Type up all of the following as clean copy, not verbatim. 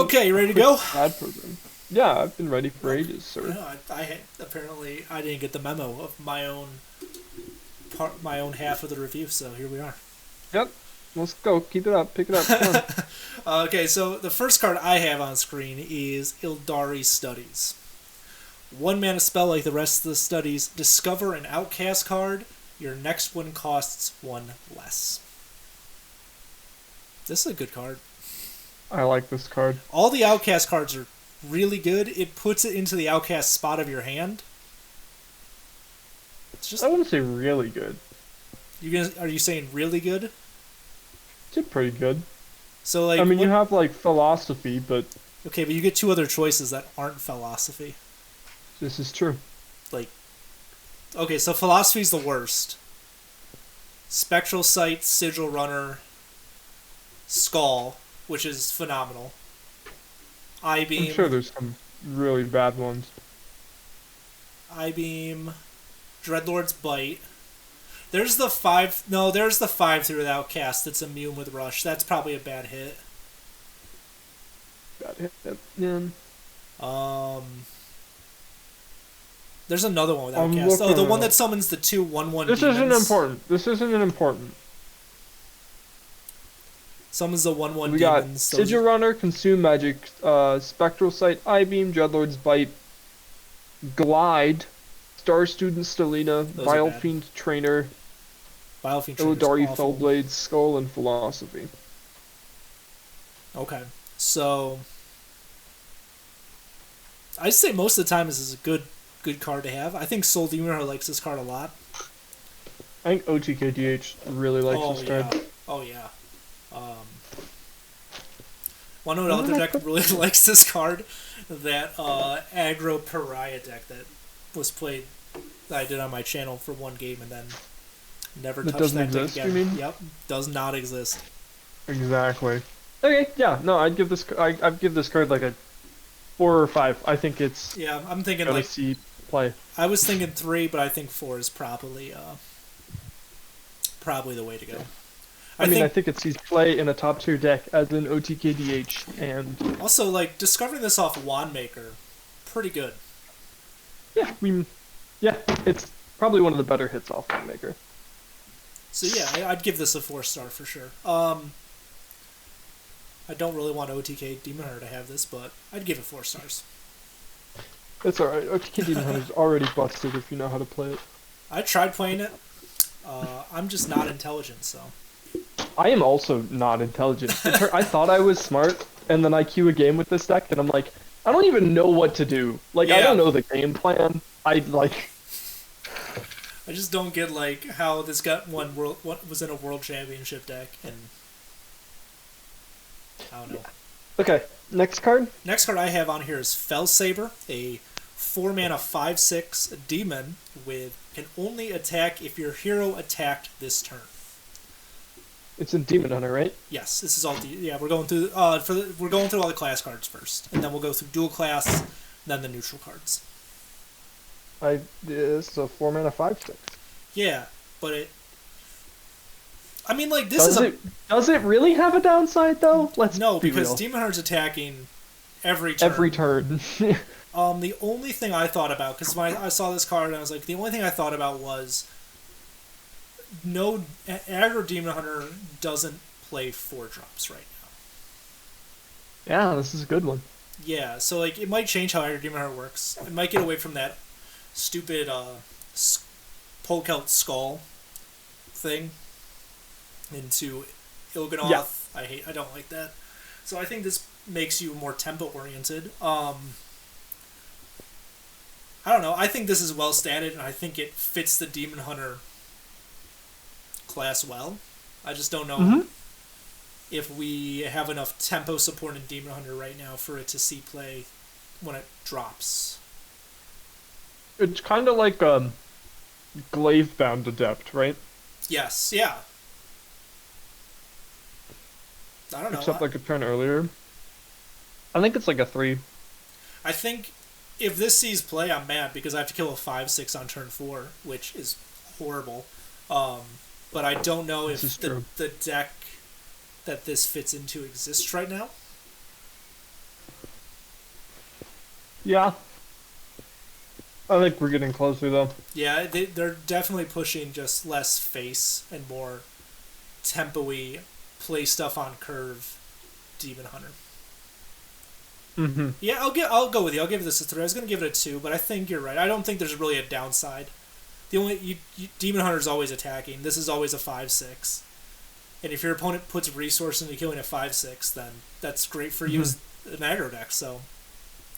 Okay, you ready to go? Ad program. Yeah, I've been ready for ages, sir. No, apparently I didn't get the memo of my own half of the review, so here we are. Yep. Let's go. Keep it up. Pick it up. Come on. Okay, so the first card I have on screen is Ildari Studies. 1 mana spell like the rest of the studies. Discover an outcast card. Your next one costs 1 less. This is a good card. I like this card. All the outcast cards are really good. It puts it into the outcast spot of your hand. It's just. I wouldn't say really good. Are you saying really good? It's pretty good. So like, I mean, you have like philosophy, but okay, but you get 2 other choices that aren't philosophy. this is true. Like, okay, so philosophy's the worst. Spectral Sight, Sigil Runner, Skull, which is phenomenal. I-Beam. I'm sure there's some really bad ones. I-Beam, Dreadlord's Bite. There's the 5 through without cast that's immune with Rush. That's probably a bad hit. Bad hit. Yeah. There's another one without cast. Oh, the one that summons the 2/1/1 This demons. isn't important. This isn't important. Summons the 1/1 We demons. got Sigil Runner, Consume Magic, Spectral Sight, I-Beam, Dreadlord's Bite, Glide, Star Student Stelina, Vile Fiend Trainer, Illidari Fellblade, Skull, and Philosophy. Okay, so I'd say most of the time this is a good card to have. I think Soul Demon likes this card a lot. I think OTKDH really likes this card. Oh yeah. Want to know what other deck really likes this card? That aggro pariah deck that was played, that I did on my channel for 1 game and then never touched that deck again. You mean? Yep, does not exist. Exactly. Okay, yeah, no, I'd give this card like a 4 or 5. I think it's I'm thinking gonna like see play. I was thinking 3, but I think 4 is probably the way to go. I think it sees play in a top tier deck as an OTKDH, and also like discovering this off Wandmaker, pretty good. Yeah, it's probably one of the better hits off Wandmaker. So yeah, I'd give this a 4-star for sure. I don't really want OTK Demon Hunter to have this, but I'd give it 4 stars. It's alright. OTK Demon Hunter's already busted if you know how to play it. I tried playing it. I'm just not intelligent, so. I am also not intelligent. I thought I was smart, and then I queue a game with this deck, and I'm like, I don't even know what to do. Like, I don't know the game plan. I just don't get like how this got what was in a world championship deck, and I don't know. Okay, next card. Next card I have on here is Fell Saber, a 4 mana 5/6 demon with can only attack if your hero attacked this turn. It's in Demon Hunter, right? Yes, this is all. We're going through. We're going through all the class cards first, and then we'll go through dual class, then the neutral cards. This is a 4 mana 5/6. Yeah, but it. I mean, like Does it really have a downside though? No, because real. Demon Hunter's attacking every turn. Every turn. The only thing I thought about, because when I saw this card, I was like, the only thing I thought about was, no, aggro Demon Hunter doesn't play 4-drops right now. Yeah, this is a good one. Yeah, so like it might change how aggro Demon Hunter works. It might get away from that stupid poke out skull thing into Il'gynoth. Yeah. I don't like that. So I think this makes you more tempo oriented. I don't know. I think this is well statted, and I think it fits the Demon Hunter class well. I just don't know if we have enough tempo support in Demon Hunter right now for it to see play when it drops. It's kind of like Glaive-bound Adept, right? Yes, yeah. I don't know. Except like a turn earlier. I think it's like a 3. I think if this sees play, I'm mad because I have to kill a 5/6 on turn 4, which is horrible. But I don't know if the, This is the, true. the deck that this fits into exists right now. Yeah. I think we're getting closer, though. Yeah, they're definitely pushing just less face and more tempo-y, play stuff on curve Demon Hunter. Mm-hmm. Yeah, I'll go with you. I'll give this a 3. I was gonna give it a 2, but I think you're right. I don't think there's really a downside. The only Demon Hunter's always attacking. This is always a 5/6. And if your opponent puts resource into killing a 5/6, then that's great for you as an aggro deck. So,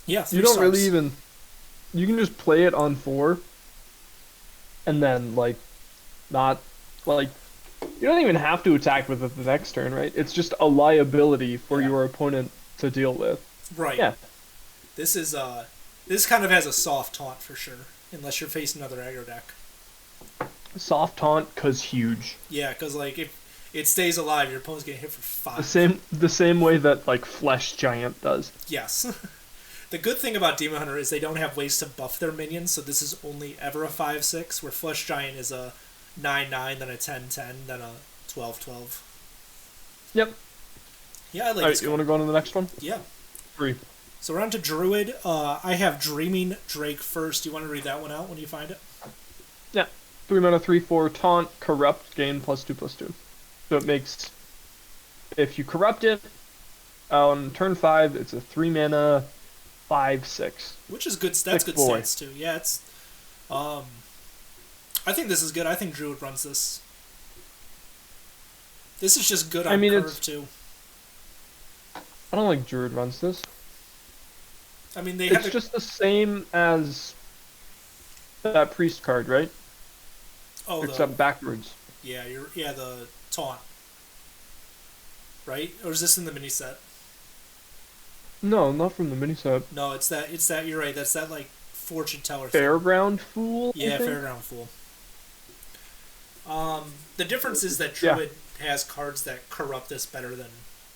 yeah, 3 You don't stars. really even. You can just play it on 4, and then not like you don't even have to attack with it the next turn, right? It's just a liability for your opponent to deal with. Right. Yeah. This kind of has a soft taunt for sure, unless you're facing another aggro deck. Soft taunt, cause huge. Yeah, because if it stays alive, your opponent's getting hit for 5. The same way that Flesh Giant does. Yes. The good thing about Demon Hunter is they don't have ways to buff their minions, so this is only ever a 5/6, where Flesh Giant is a 9/9, then a 10/10, then a 12/12. Yep. Yeah, I like this. Alright, you want to go on to the next one? Yeah. 3. So we're on to Druid. I have Dreaming Drake first. Do you want to read that one out when you find it? Yeah. 3 mana, 3/4, taunt, corrupt, gain +2/+2. So it makes, if you corrupt it, on turn 5, it's a 3 mana, 5/6. Which is good. That's good stats too. Yeah, it's. I think this is good. I think Druid runs this. This is just good on curve too. I don't think Druid runs this. I mean, it's just the same as that priest card, right? Oh, except backwards. Yeah, the taunt. Right? Or is this in the mini set? No, not from the mini set. No, it's that. You're right. That's that fortune teller. Fairground Fool. Yeah, Fairground Fool. The difference is that Druid has cards that corrupt this better than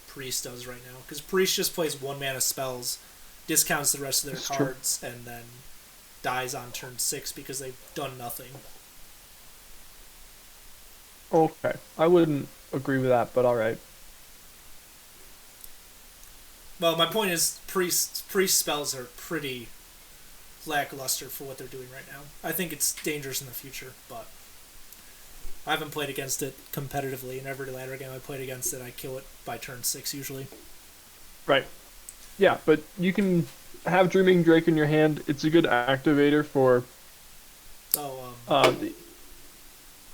Priest does right now, because Priest just plays 1 mana spells, discounts the rest of their cards, and then dies on turn 6 because they've done nothing. Okay, I wouldn't agree with that, but all right. Well, my point is, priest spells are pretty lackluster for what they're doing right now. I think it's dangerous in the future, but I haven't played against it competitively. In every ladder game I played against it, I kill it by turn 6 usually. Right. Yeah, but you can have Dreaming Drake in your hand. It's a good activator for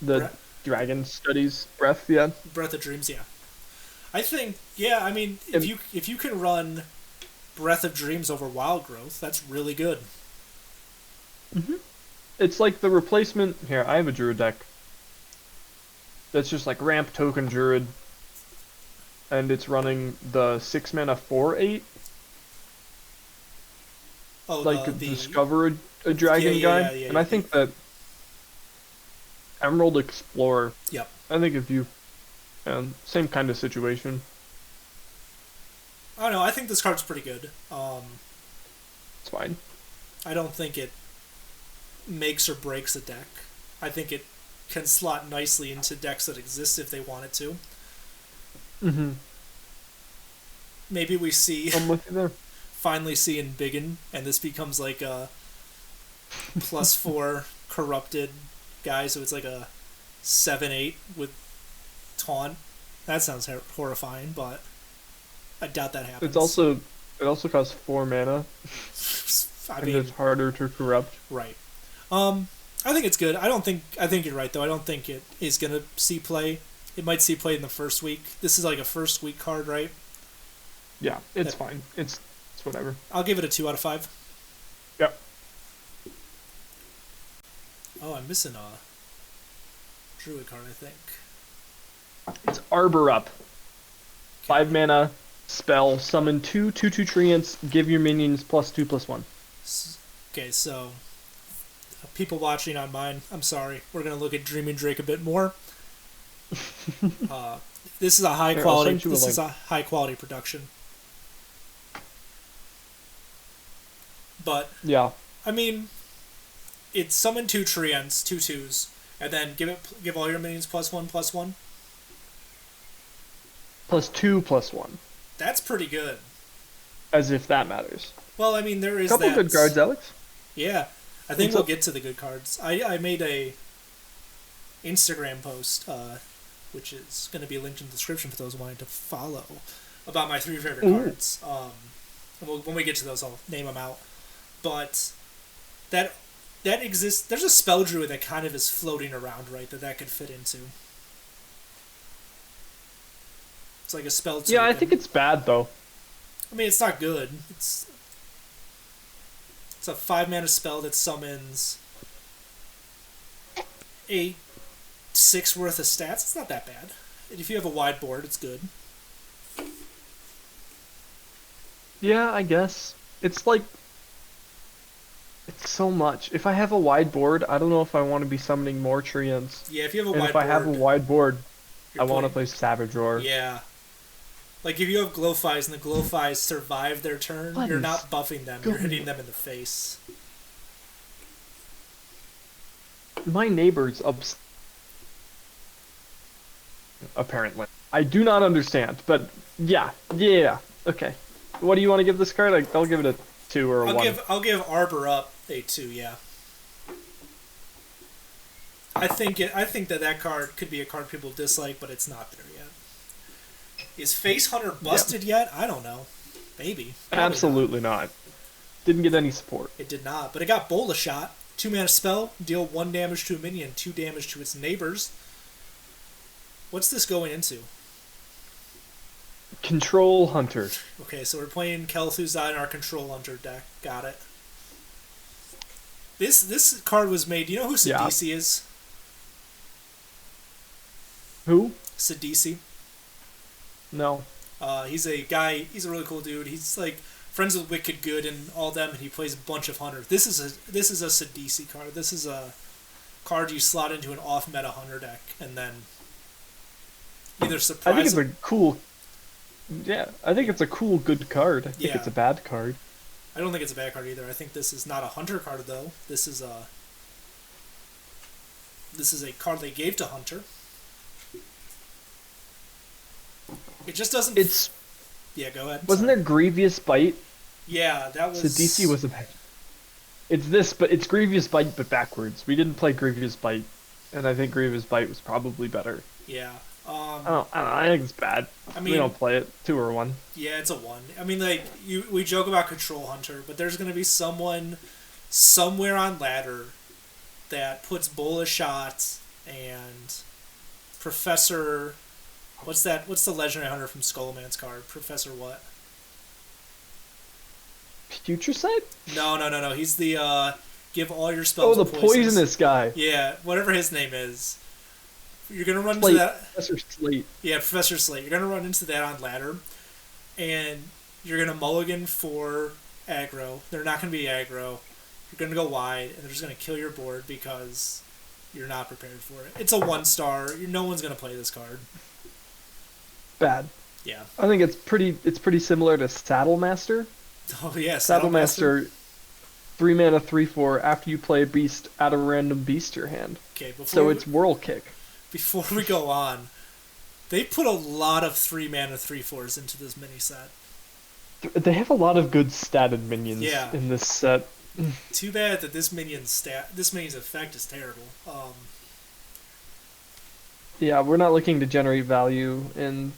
the Dragon Studies Breath, yeah. Breath of Dreams, yeah. I think, I mean, if you can run Breath of Dreams over Wild Growth, that's really good. Mm-hmm. It's like the replacement. Here, I have a Druid deck. That's just ramp token Druid, and it's running the 6 mana 4/8. Oh, discover a dragon guy, and I think that Emerald Explorer. Yep. I think if you, same kind of situation. I don't know. I think this card's pretty good. It's fine. I don't think it makes or breaks a deck. I think it can slot nicely into decks that exist if they want it to. Mm-hmm. Maybe we see. I'm with you there. Finally see in Biggin, and this becomes a +4 corrupted guy, so it's a 7/8 with taunt. That sounds horrifying, but I doubt that happens. It also costs 4 mana. I mean, it's harder to corrupt. Right. I think it's good. I think you're right though. I don't think it is gonna see play. It might see play in the first week. This is a first week card, right? Yeah, it's fine. It's whatever. I'll give it a 2 out of 5. Yep. Oh, I'm missing a Druid card, I think. It's Arbor Up. 5 mana, spell, summon 2/2/2 treants, give your minions +2/+1. Okay, so people watching on mine, I'm sorry. We're gonna look at Dreaming Drake a bit more. This is a high quality. This is a high quality production. But yeah, I mean, it's summon 2 treants, 2/2s, and then give all your minions +1/+1. +2/+1. That's pretty good. As if that matters. Well, I mean, there is Couple that. good cards, Alex. Yeah, I think we'll get to the good cards. I made a Instagram post, which is going to be linked in the description for those wanting to follow, about my 3 favorite cards. And when we get to those, I'll name them out. But that exists. There's a spell druid that kind of is floating around, right? That could fit into. It's like a spell token. Yeah, I think it's bad though. I mean, it's not good. It's a 5-mana spell that summons a 6 worth of stats. It's not that bad. And if you have a wide board, it's good. Yeah, I guess. It's like... It's so much. If I have a wide board, I don't know if I want to be summoning more Treants. Yeah, if you have a and wide if board... I have a wide board, I want to play Savage Roar. Yeah. Like, if you have Glowfies and the Glowfies survive their turn, you're not buffing them. You're hitting them in the face. My neighbor's apparently. I do not understand, but yeah. Okay. What do you want to give this card? I'll give it a 2 or a 1. I'll give Arbor Up a 2, yeah. I think that card could be a card people dislike, but it's not there yet. Is Face Hunter busted yet? I don't know. Maybe. Probably Absolutely not. Didn't get any support. It did not, but it got Bola Shot. 2-mana spell, deal 1 damage to a minion, 2 damage to its neighbors. What's this going into? Control Hunter. Okay, so we're playing Kel'Thuzad in our Control Hunter deck. Got it. This card was made... Do you know who Sidisi is? Who? Sidisi. No. He's a guy... He's a really cool dude. He's like friends with Wicked Good and all them, and he plays a bunch of Hunter. This is a Sidisi card. This is a card you slot into an off-meta Hunter deck, and then either surprise... I think it's a cool... Yeah, I think it's a cool, good card. I think it's a bad card. I don't think it's a bad card either. I think this is not a Hunter card, though. This is a card they gave to Hunter. It just doesn't... It's... Yeah, go ahead. Wasn't there Grievous Bite? Yeah, that was... Sidisi was a... It's this, but it's Grievous Bite, but backwards. We didn't play Grievous Bite, and I think Grievous Bite was probably better. Yeah. I don't know. I think it's bad. I mean, we don't play it. 2 or 1. Yeah, it's a 1. I mean, like, we joke about Control Hunter, but there's going to be someone somewhere on ladder that puts Bola Shot and Professor... What's the legendary hunter from Skullman's card? Professor what? Future Sight? No. He's the, give all your spells... Oh, the poisonous guy. Yeah, whatever his name is. You're going to run into that... Professor Slate. Yeah, Professor Slate. You're going to run into that on ladder, and you're going to mulligan for aggro. They're not going to be aggro. You're going to go wide, and they're just going to kill your board because you're not prepared for it. It's a 1-star. No one's going to play this card. Bad. Yeah. I think it's pretty similar to Saddlemaster. Oh, yeah, Saddlemaster. 3-mana, 3/4. After you play a beast, add a random beast to your hand. Okay, so it's Whirl Kick. Before we go on, they put a lot of 3-mana 3/4s into this mini set. They have a lot of good statted minions in this set. Too bad that this minion's effect is terrible. Yeah, we're not looking to generate value in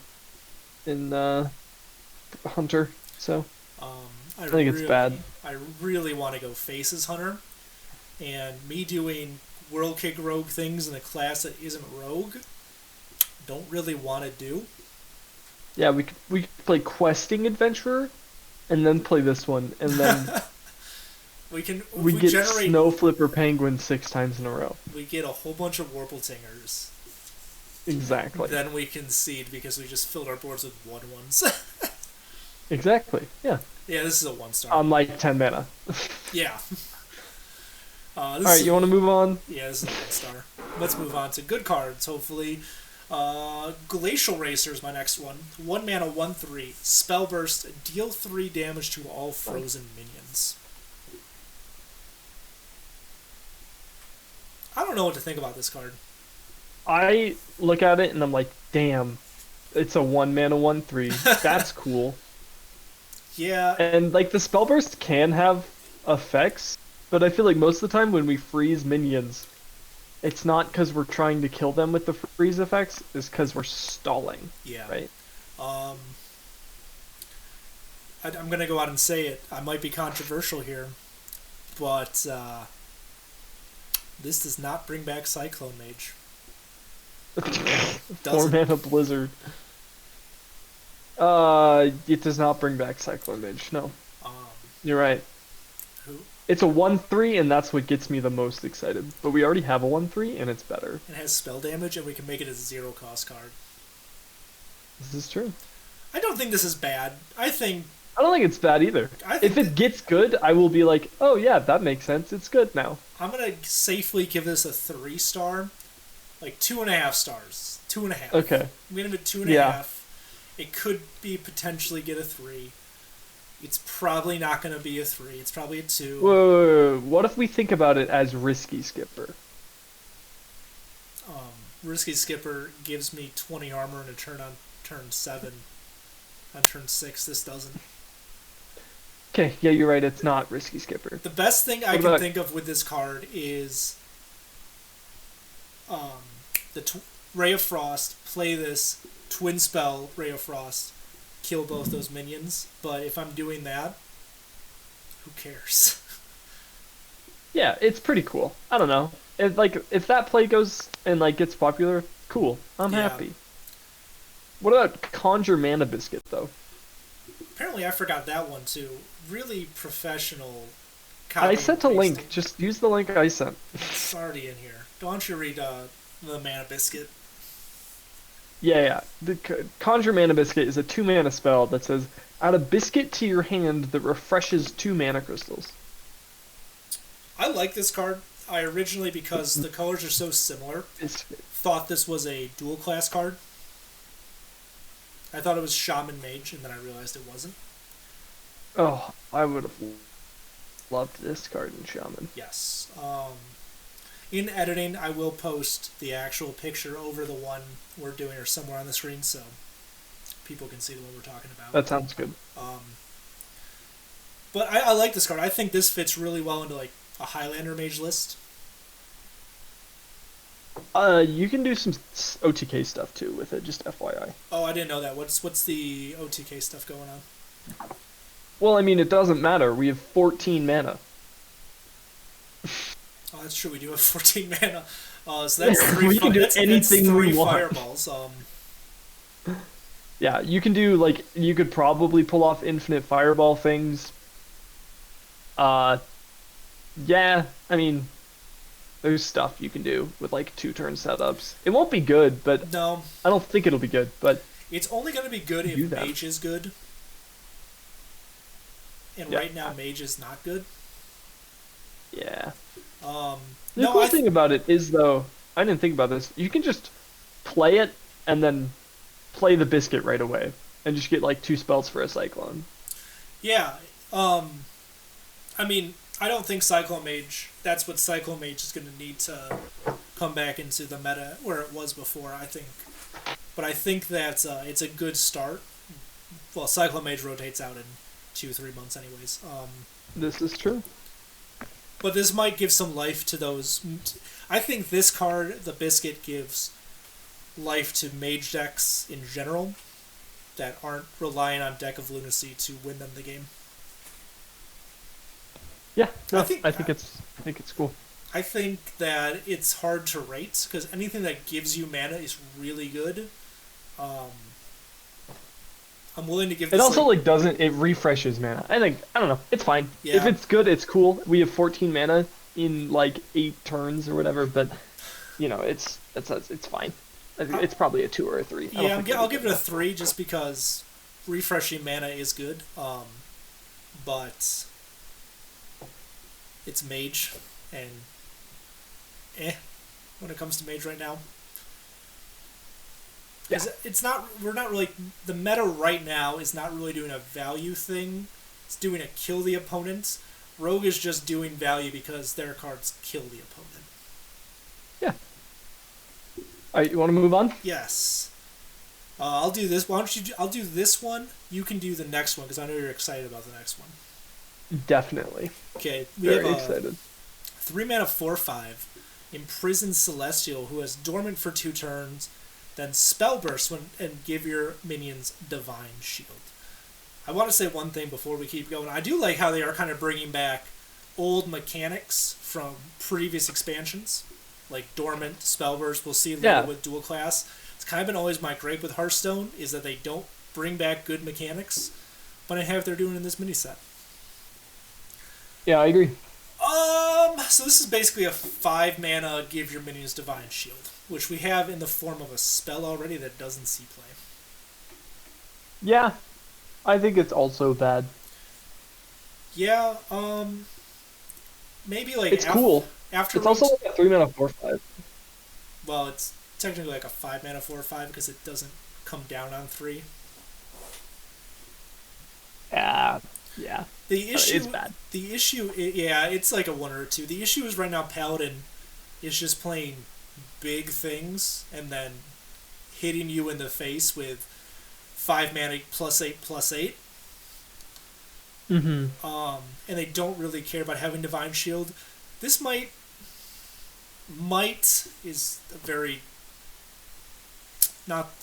Hunter, so I think it's bad. I really want to go Faces Hunter, and me doing Whirl Kick Rogue things in a class that isn't Rogue, don't really want to do. Yeah, we could play Questing Adventurer, and then play this one, and then we get generate Snow Flipper Penguin 6 times in a row. We get a whole bunch of Warpletingers. Exactly. Then we concede because we just filled our boards with 1/1s. Exactly. Yeah. Yeah, this is a 1-star. On like 10 mana. Yeah. Alright, you want to move on? Yeah, this is a 1-star. Let's move on to good cards, hopefully. Glacial Racer is my next one. 1 mana, 1/3. Spell Burst, deal 3 damage to all frozen minions. I don't know what to think about this card. I look at it and I'm like, damn, it's a 1 mana, 1/3. That's cool. Yeah. And like the spell burst can have effects, but I feel like most of the time when we freeze minions, it's not because we're trying to kill them with the freeze effects, it's because we're stalling. Yeah. Right? I'm gonna go out and say it. I might be controversial here, but this does not bring back Cyclone Mage. 4-mana Blizzard. It does not bring back Cyclone Mage. No, Um, you're right. who? It's a 1/3, and that's what gets me the most excited. But we already have a 1/3, and it's better. It has spell damage, and we can make it a 0-cost card. This is true. I don't think this is bad. I don't think it's bad either. If it gets good, I will be like, oh yeah, that makes sense. It's good now. I'm gonna safely give this a 3-star, like 2.5 stars, 2.5. Okay. I'm gonna give it 2.5. It could be potentially get a 3. It's probably not gonna be a 3. It's probably a 2. Whoa. What if we think about it as Risky Skipper? Risky Skipper gives me 20 armor and a turn on turn 7. On turn 6, this doesn't. Okay, yeah, you're right. It's not Risky Skipper. The best thing I can think of with this card is the Ray of Frost. Play this twin spell Ray of Frost, kill both those minions. But if I'm doing that, who cares? Yeah, it's pretty cool. I don't know. If that play goes and gets popular, cool. I'm happy. What about Conjure Mana Biscuit though? Apparently, I forgot that one too. Really professional. I sent a link. Just use the link I sent. It's already in here. Don't you read the Mana Biscuit? Yeah. The Conjure Mana Biscuit is a 2-mana spell that says, add a biscuit to your hand that refreshes 2 mana crystals. I like this card. I originally, because the colors are so similar, thought this was a dual class card. I thought it was Shaman Mage, and then I realized it wasn't. Oh, I would have loved this card in Shaman. Yes. In editing, I will post the actual picture over the one we're doing, or somewhere on the screen, so people can see the one we're talking about. That sounds good. But I like this card. I think this fits really well into like a Highlander Mage list. You can do some OTK stuff too with it, just FYI. Oh, I didn't know that. What's the OTK stuff going on? Well, I mean, it doesn't matter. We have 14 mana. Oh, that's true. We do have 14 mana. So that's 3. We can do anything that's 3 we want. fireballs. Yeah, you can do you could probably pull off infinite fireball things. Yeah, I mean, there's stuff you can do with 2-turn setups. It won't be good, but no, I don't think it'll be good. But it's only going to be good if Mage is good. And right now, Mage is not good. Yeah. The cool thing about it is, though, I didn't think about this. You can just play it and then play the biscuit right away, and just get 2 spells for a Cyclone. Yeah. I mean, I don't think Cyclone Mage. That's what Cyclone Mage is going to need to come back into the meta where it was before, I think. But I think that it's a good start. Well, Cyclone Mage rotates out in 2-3 months, anyways. This is true. But this might give some life to those. I think this card, the Biscuit, gives life to Mage decks in general that aren't relying on Deck of Lunacy to win them the game. Yeah, no, I think it's cool. I think that it's hard to rate because anything that gives you mana is really good. I'm willing to give this. It also doesn't. It refreshes mana. I don't know. It's fine. Yeah. If it's good, it's cool. We have 14 mana in 8 turns or whatever, but it's fine. I think it's probably a 2 or a 3. Yeah, I'll give it a 3 just because refreshing mana is good. But it's Mage and when it comes to Mage right now. Yeah. We're not really, the meta right now is not really doing a value thing. It's doing a kill the opponent. Rogue is just doing value because their cards kill the opponent. Yeah. Alright, you want to move on? Yes. I'll do this. Why don't you? I'll do this one. You can do the next one because I know you're excited about the next one. Definitely. Okay, we Very have excited. 3-mana 4/5, Imprisoned Celestial, who has Dormant for 2 turns, then Spellburst and give your minions Divine Shield. I want to say one thing before we keep going. I do like how they are kind of bringing back old mechanics from previous expansions, like Dormant, Spellburst. We'll see later with Dual Class. It's kind of been always my gripe with Hearthstone is that they don't bring back good mechanics, but I have they're doing in this mini set. Yeah, I agree. So this is basically a 5-mana give your minions Divine Shield, which we have in the form of a spell already that doesn't see play. Yeah, I think it's also bad. Yeah, maybe like it's cool. After it's also like a 3-mana 4/5. Well, it's technically like a 5-mana 4/5 because it doesn't come down on 3. Yeah. The issue, it's bad. The issue, yeah, it's like a 1 or a 2. The issue is right now Paladin is just playing big things and then hitting you in the face with 5-mana +8/+8. Mm-hmm. And they don't really care about having Divine Shield. This might is a very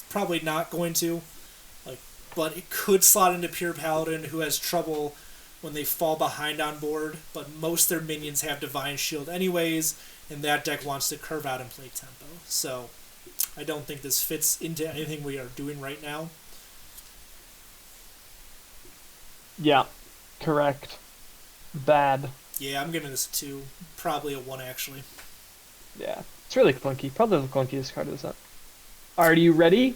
probably not going to, but it could slot into pure Paladin who has trouble when they fall behind on board, but most of their minions have Divine Shield anyways, and that deck wants to curve out and play tempo. So I don't think this fits into anything we are doing right now. Yeah, correct. Bad. Yeah, I'm giving this a 2. Probably a 1, actually. Yeah, it's really clunky. Probably the clunkiest card of the set. Are you ready?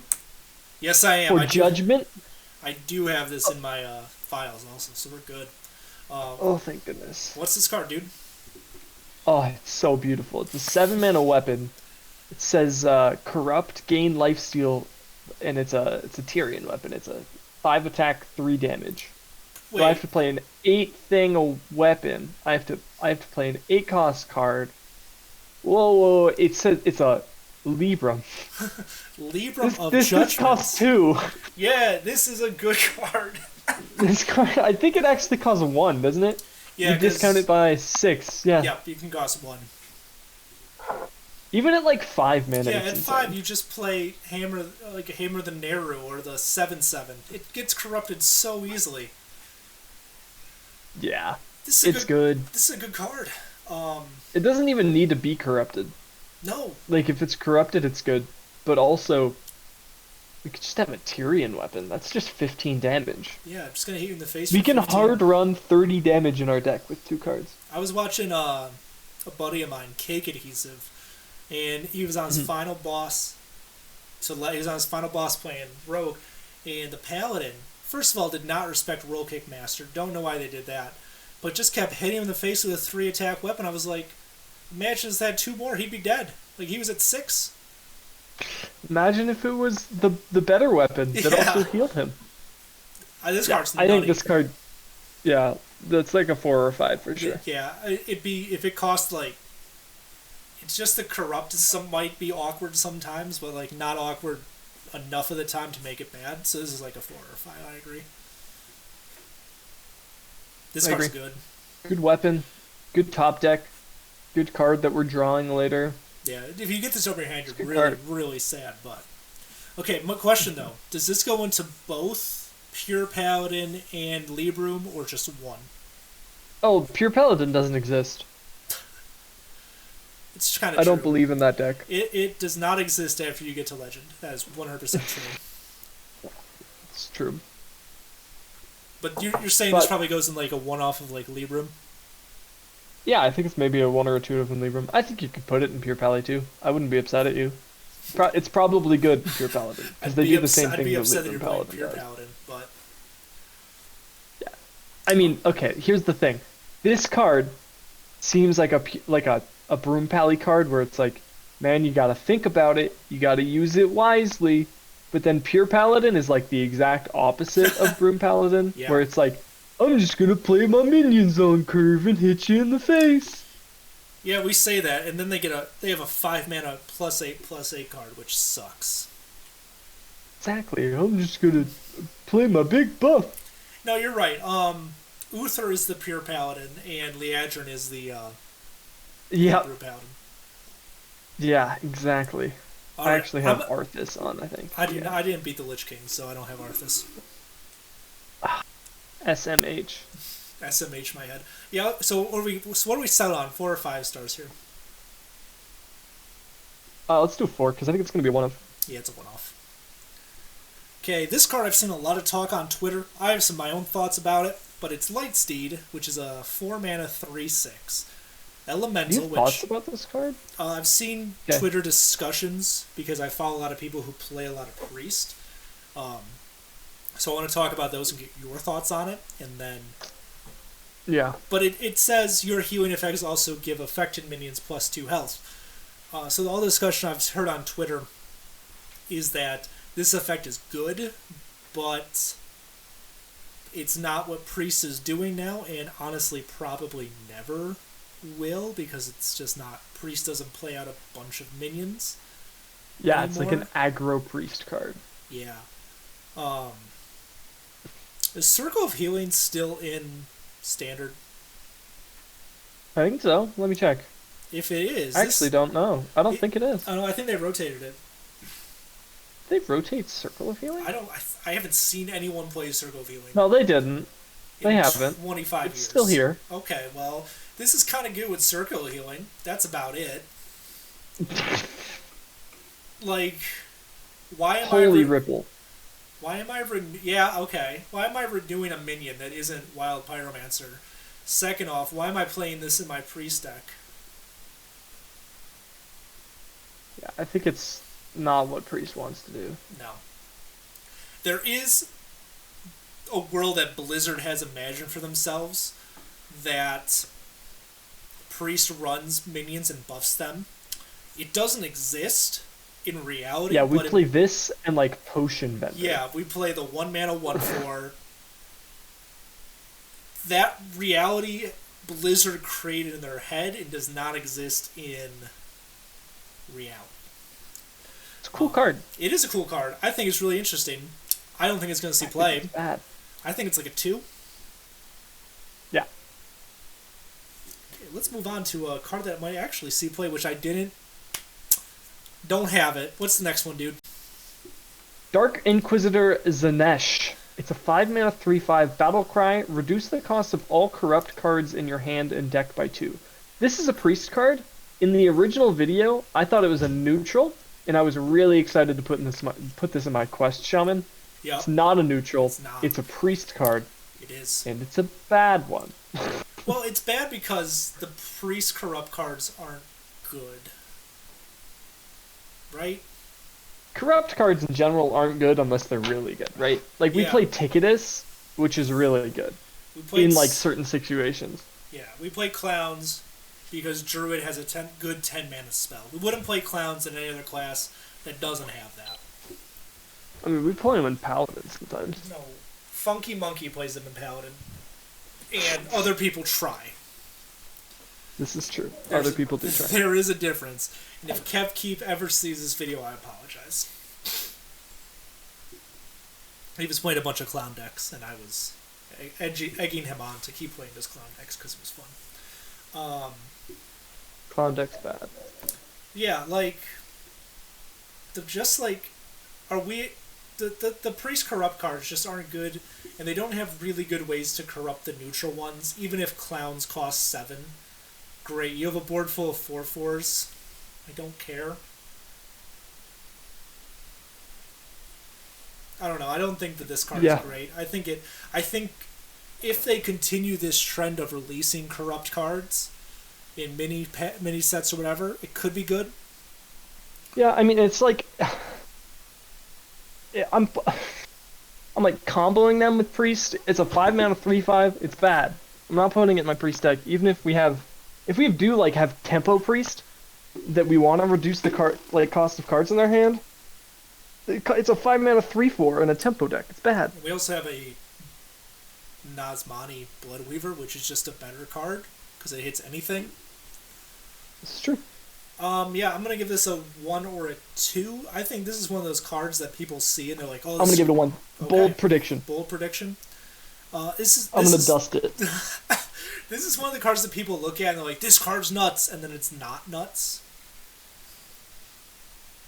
Yes, I am. For Judgment? I do have this in my files also, so we're good. Oh, thank goodness. What's this card, dude? Oh, it's so beautiful. It's a 7-mana weapon. It says Corrupt, gain lifesteal, and it's a Tyrian weapon. It's a 5 attack, 3 damage. Wait. So I have to play an 8-thing weapon. I have to play an 8-cost card. Whoa! It says it's a Libram. Libram of Judgment. This costs 2. Yeah, this is a good card. This card, I think it actually costs 1, doesn't it? Yeah, you discount it by 6. Yeah. Yeah, you can cost 1. Even at like 5 mana. Yeah, at 5 you just play Hammer the Neru or the 7/7. It gets corrupted so easily. Yeah, it's good. This is a good card. It doesn't even need to be corrupted. No. Like if it's corrupted, it's good. But also, we could just have a Tyrian weapon. That's just 15 damage. Yeah, I'm just gonna hit you in the face. We can hard run 30 damage in our deck with 2 cards. I was watching a buddy of mine, Cake Adhesive, and he was on his final boss. So he was on his final boss playing Rogue, and the Paladin, first of all, did not respect Roll Kick Master. Don't know why they did that, but just kept hitting him in the face with a 3-attack weapon. I was like, imagine if had 2 more, he'd be dead. Like he was at 6. Imagine if it was the better weapon that also healed him. This card's nutty. I think this card, yeah, that's like a 4 or 5 for sure. Yeah, it'd be if it cost like. It's just the corrupt. Some might be awkward sometimes, but like not awkward enough of the time to make it bad. So this is like a 4 or 5. I agree. This card's good. Good weapon, good top deck, good card that we're drawing later. Yeah, if you get this over your hand, you're really sad. But okay, my question though: does this go into both Pure Paladin and Libram, or just one? Oh, Pure Paladin doesn't exist. It's kind of. I don't believe in that deck. It does not exist after you get to Legend. That is 100% true. It's true. But you're saying this probably goes in like a one-off of like Libram? Yeah, I think it's maybe a 1 or a 2 of in Libram. I think you could put it in Pure Pally too. I wouldn't be upset at you. It's probably good in Pure Paladin because they do the same thing that Libram Paladin Pure does. Paladin, but yeah, I mean, okay. Here's the thing. This card seems like a Broom Pally card where it's like, man, you gotta think about it. You gotta use it wisely. But then Pure Paladin is like the exact opposite of Broom Paladin, where it's like, I'm just gonna play my minions on curve and hit you in the face. Yeah, we say that, and then they have a 5-mana +8/+8 card, which sucks. Exactly. I'm just gonna play my big buff. No, you're right. Uther is the pure paladin, and Liadrin is the Yep. Hebrew paladin. Yeah, exactly. All I right, actually have Arthas on, I think. I didn't beat the Lich King, so I don't have Arthas. SMH. SMH my head. Yeah. So what do we settle on? 4 or 5 stars here? Let's do 4 because I think it's gonna be one of. Yeah, it's a one-off. Okay, this card I've seen a lot of talk on Twitter. I have some of my own thoughts about it, but it's Lightsteed, which is a 4-mana 3/6 elemental. You have thoughts about this card? I've seen Twitter discussions because I follow a lot of people who play a lot of Priest. So I want to talk about those and get your thoughts on it, and then. Yeah. But it says your healing effects also give affected minions +2 health. So all the discussion I've heard on Twitter is that this effect is good, but it's not what Priest is doing now, and honestly probably never will, because it's just not. Priest doesn't play out a bunch of minions. Yeah, anymore. It's like an aggro Priest card. Yeah. Is Circle of Healing still in Standard? I think so. Let me check. If it is, I actually don't know. I don't think it is. I don't know. I think they rotated it. They rotate Circle of Healing? I haven't seen anyone play Circle of Healing. No, they didn't. They haven't. 25 it's years. Still here. Okay, well, this is kind of good with Circle of Healing. That's about it. Like, why am Holy Ripple. Why am I yeah, okay. Why am I renewing a minion that isn't Wild Pyromancer? Second off, why am I playing this in my Priest deck? Yeah, I think it's not what Priest wants to do. No. There is a world that Blizzard has imagined for themselves that Priest runs minions and buffs them. It doesn't exist in reality. Yeah, we play this and like Potion Bender. Yeah, we play the 1-mana 1/4. That reality Blizzard created in their head and does not exist in reality. It's a cool card. It is a cool card. I think it's really interesting. I don't think it's going to see play. It's bad. I think it's like a 2. Yeah. Okay, let's move on to a card that might actually see play, which I don't have it. What's the next one, dude? Dark Inquisitor Zanesh. It's a 5-mana 3/5 battle cry. Reduce the cost of all corrupt cards in your hand and deck by 2. This is a Priest card. In the original video, I thought it was a neutral, and I was really excited to put this in my Quest Shaman. Yep. It's not a neutral. It's not. It's a Priest card. It is. And it's a bad one. Well, it's bad because the Priest corrupt cards aren't good. Right? Corrupt cards in general aren't good unless they're really good, right? Like, we play Ticketus, which is really good. In, like, certain situations. Yeah, we play Clowns because Druid has a good 10-mana spell. We wouldn't play Clowns in any other class that doesn't have that. I mean, we play them in Paladin sometimes. No. Funky Monkey plays them in Paladin. And other people try. This is true. Other people do try. There is a difference. And if Keep ever sees this video, I apologize. He was playing a bunch of clown decks, and I was egging him on to keep playing those clown decks because it was fun. Clown deck's bad. Yeah, like... The Priest corrupt cards just aren't good, and they don't have really good ways to corrupt the neutral ones, even if Clowns cost 7. Great, you have a board full of 4/4s. I don't care. I don't know. I don't think that this card is great. I think if they continue this trend of releasing corrupt cards in mini sets or whatever, it could be good. Yeah, I mean, it's like I'm like comboing them with Priest. It's a 5-mana 3/5. It's bad. I'm not putting it in my Priest deck, even if we have Tempo Priest that we want to reduce the cost of cards in their hand. It's a 5-mana 3/4 in a Tempo deck. It's bad. We also have a Nazmani Bloodweaver, which is just a better card because it hits anything. It's true. Yeah, I'm gonna give this a 1 or a 2. I think this is one of those cards that people see and they're like, "Oh, I'm gonna give it a 1. okay." Bold prediction. Bold prediction. I'm gonna dust it. This is one of the cards that people look at and they're like, "This card's nuts," and then it's not nuts.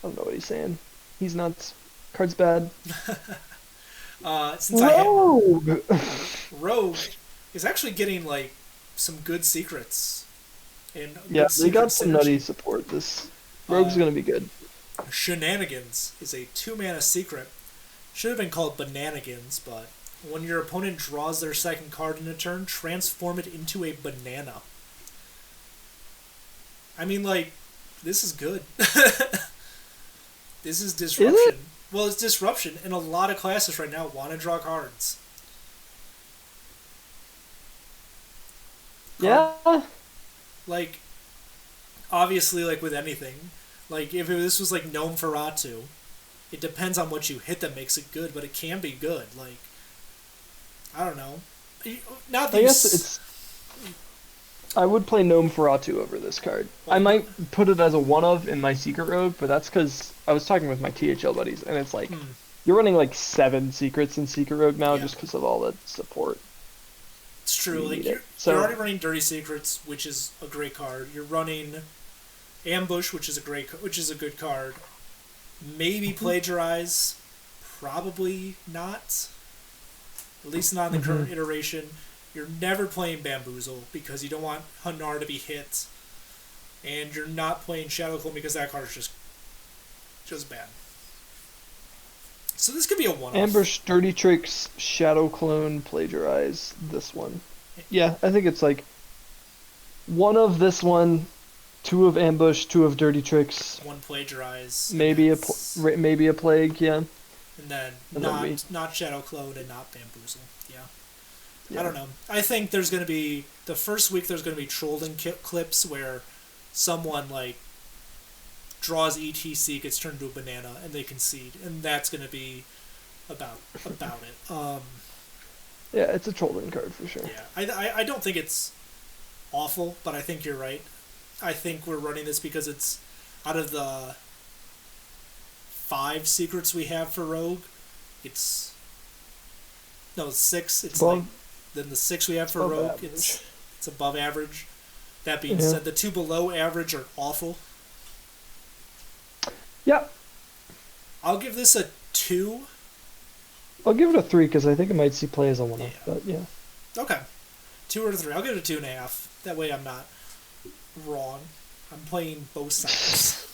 I don't know what he's saying. He's nuts. Card's bad. Since Rogue! Rogue is actually getting like some good secrets. And yeah, good they got some synergy. nutty support. This Rogue's gonna be good. Shenanigans is a 2-mana secret. Should have been called Bananigans, but when your opponent draws their second card in a turn, transform it into a banana. I mean, like, this is good. This is disruption. Is it? Well, it's disruption, and a lot of classes right now want to draw cards. Yeah. Like, obviously, like with anything, like if this was like Gnome Feratu, it depends on what you hit that makes it good, but it can be good. Like, I don't know. Not that I guess it's. I would play Gnome Feratu over this card. Well, I might put it as a 1-of in my Secret Rogue, but that's because I was talking with my THL buddies, and it's like, you're running like 7 secrets in Secret Rogue now just because of all that support. It's true. Like you're already running Dirty Secrets, which is a great card. You're running Ambush, which is a good card. Maybe Plagiarize, probably not. At least not in the current iteration. You're never playing Bamboozle because you don't want Hanar to be hit, and you're not playing Shadow Clone because that card is just bad. So this could be a 1-off. Ambush, Dirty Tricks, Shadow Clone, Plagiarize, this one. Yeah, I think it's like 1 of this one, 2 of Ambush, 2 of Dirty Tricks. 1 Plagiarize. Maybe a Plague, yeah. And then And not Shadow Clone and not Bamboozle. Yeah. I don't know. I think there's going to be the first week. There's going to be trolling clips where someone like draws ETC, gets turned into a banana, and they concede, and that's going to be about it. Yeah, it's a trolling card for sure. Yeah, I don't think it's awful, but I think you're right. I think we're running this because it's out of the 5 secrets we have for Rogue. It's 6. It's like. Then the 6 we have for Rogue, average. It's above average. That being said, the 2 below average are awful. Yeah. I'll give this a 2. I'll give it a 3 because I think it might see play as a 1-off. But yeah. Okay. 2 or 3. I'll give it a 2.5. That way I'm not wrong. I'm playing both sides.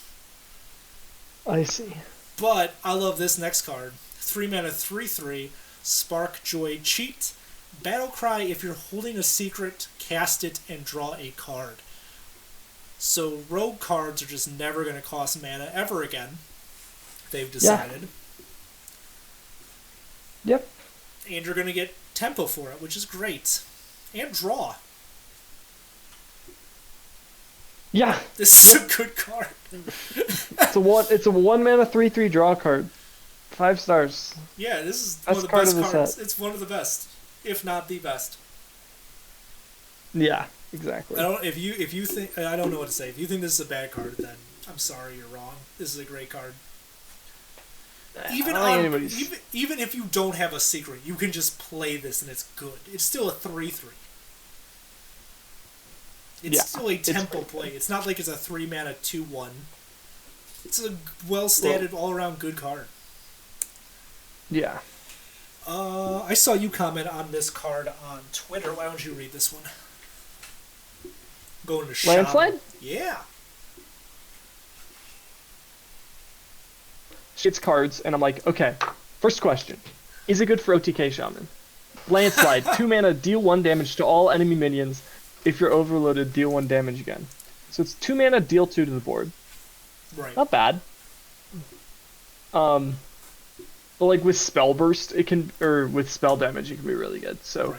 I see. But I love this next card. 3 mana 3/3. Spark Joy Cheat. Battle Cry, if you're holding a secret, cast it and draw a card. So Rogue cards are just never going to cost mana ever again. They've decided. Yeah. Yep. And you're going to get tempo for it, which is great. And draw. Yeah. This is a good card. It's a 1 mana 3/3 draw card. 5 stars. Yeah, this is Best one of the card best of the cards. set. It's one of the best, if not the best. Yeah, exactly. I don't know what to say. If you think this is a bad card, then I'm sorry, you're wrong. This is a great card. Even if you don't have a secret, you can just play this and it's good. It's still a 3/3. It's still a tempo play. It's not like it's a 3 mana 2/1. It's a well-statted, all-around good card. Yeah. I saw you comment on this card on Twitter. Why don't you read this one? Going to Shaman. Landslide? Yeah. Shit's cards, and I'm like, okay. First question: is it good for OTK Shaman? Landslide, 2 mana, deal 1 damage to all enemy minions. If you're overloaded, deal 1 damage again. So it's 2 mana, deal 2 to the board. Right. Not bad. But like with spell burst, with spell damage, it can be really good. So,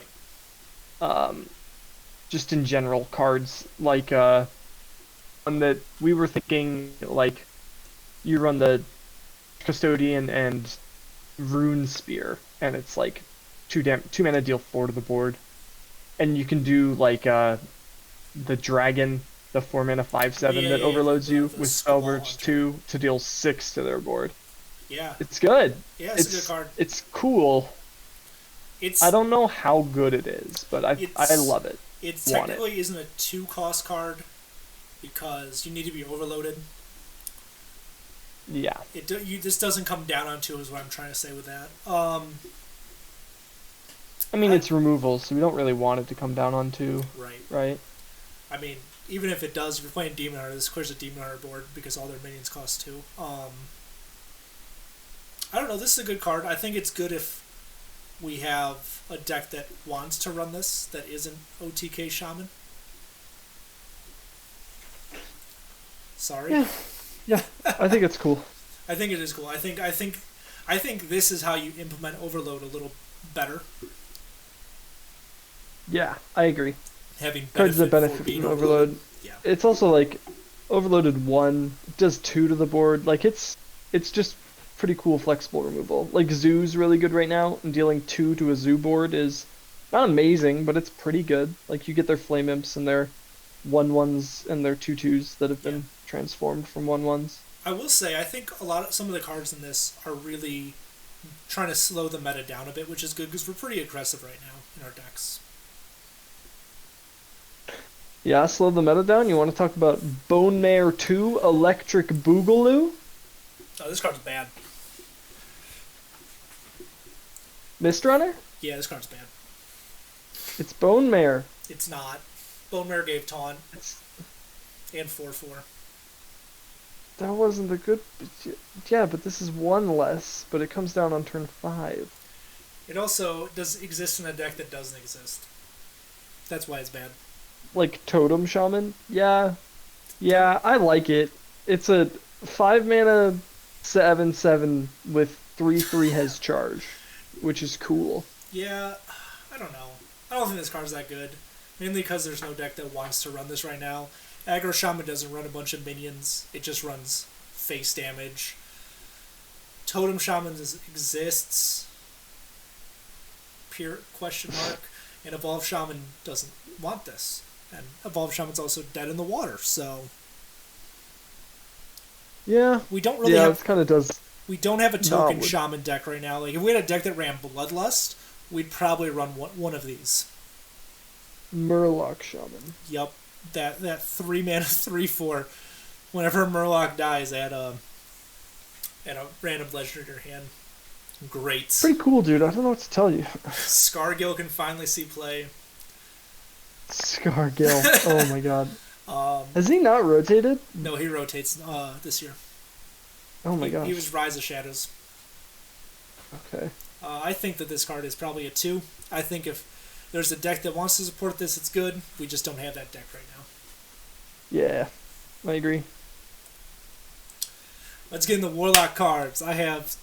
just in general, cards like one that we were thinking, like you run the Custodian and Rune Spear, and it's like 2 mana, deal 4 to the board, and you can do like the dragon the 4-mana 5/7 that overloads you with Spellverge 2 to deal 6 to their board. Yeah. It's good. Yeah, it's a good card. It's cool. I don't know how good it is, but I love it. It technically isn't a 2-cost card because you need to be overloaded. Yeah. This doesn't come down on 2 is what I'm trying to say with that. I mean, it's removal, so we don't really want it to come down on 2. Right. Right? I mean, even if it does, if you're playing Demon Hunter, this clears a Demon Hunter board because all their minions cost 2. I don't know, this is a good card. I think it's good if we have a deck that wants to run this, that isn't OTK Shaman. Sorry. Yeah. I think it's cool. I think it is cool. I think this is how you implement Overload a little better. Yeah, I agree. Having cards that benefit from Overload. Yeah. It's also like Overloaded 1 does 2 to the board. Like it's just pretty cool flexible removal. Like Zoo's really good right now, and dealing 2 to a Zoo board is not amazing, but it's pretty good. Like you get their Flame Imps and their 1/1s and their 2/2s that have been transformed from 1/1s. I will say I think some of the cards in this are really trying to slow the meta down a bit, which is good because we're pretty aggressive right now in our decks. Yeah, slow the meta down. You want to talk about Bone Mare 2 Electric Boogaloo? Oh, this card's bad. Mistrunner? Yeah, this card's bad. It's Bone Mare. It's not. Bone Mare gave Taunt. And 4/4. That wasn't a good... Yeah, but this is 1 less, but it comes down on turn 5. It also does exist in a deck that doesn't exist. That's why it's bad. Like Totem Shaman? Yeah. Yeah, I like it. It's a 5-mana 7/7 with 3/3 has charge, which is cool. Yeah, I don't know. I don't think this card's that good. Mainly because there's no deck that wants to run this right now. Aggro Shaman doesn't run a bunch of minions. It just runs face damage. Totem Shaman exists. Pure question mark. And Evolved Shaman doesn't want this. And Evolved Shaman's also dead in the water, so... Yeah. We don't really have... it kind of does... We don't have a token Shaman deck right now. Like, if we had a deck that ran Bloodlust, we'd probably run one of these. Murloc Shaman. Yup. That 3-mana 3/4. Whenever Murloc dies, add a random legend in your hand. Great. Pretty cool, dude. I don't know what to tell you. Scargill can finally see play. Scargill. Oh my god. Has he not rotated? No, he rotates this year. Oh my god. He was Rise of Shadows. Okay. I think that this card is probably a 2. I think if there's a deck that wants to support this, it's good. We just don't have that deck right now. Yeah, I agree. Let's get into Warlock cards. I have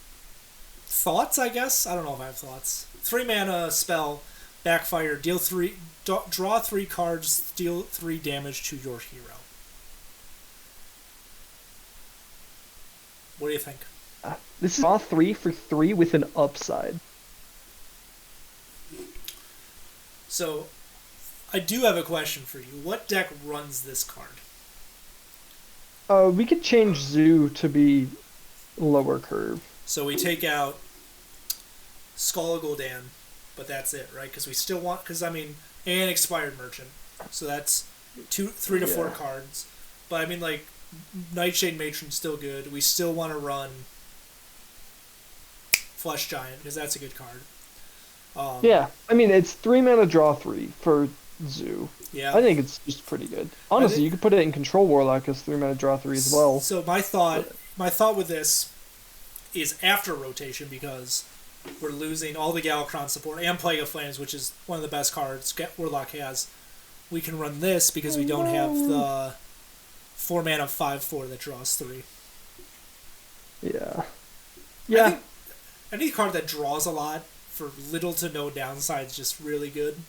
thoughts, I guess? I don't know if I have thoughts. 3-mana spell, backfire, draw 3 cards, deal 3 damage to your hero. What do you think? This is draw 3 for 3 with an upside. So, I do have a question for you. What deck runs this card? We could change Zoo to be lower curve. So we take out Skull of Gul'dan, but that's it, right? Because we still want... and Expired Merchant. So that's 3 to 4 cards. But I mean, like, Nightshade Matron's still good. We still want to run Flesh Giant, because that's a good card. Yeah, I mean, it's 3-mana draw 3 for Zoo. Yeah. I think it's just pretty good. Honestly, you could put it in Control Warlock as 3-mana draw 3 as well. So my thought with this is after rotation, because we're losing all the Galakron support and Plague of Flames, which is one of the best cards Warlock has. We can run this because we don't have the 4-mana 5/4 that draws 3. Yeah. Yeah. I think any card that draws a lot for little to no downside is just really good.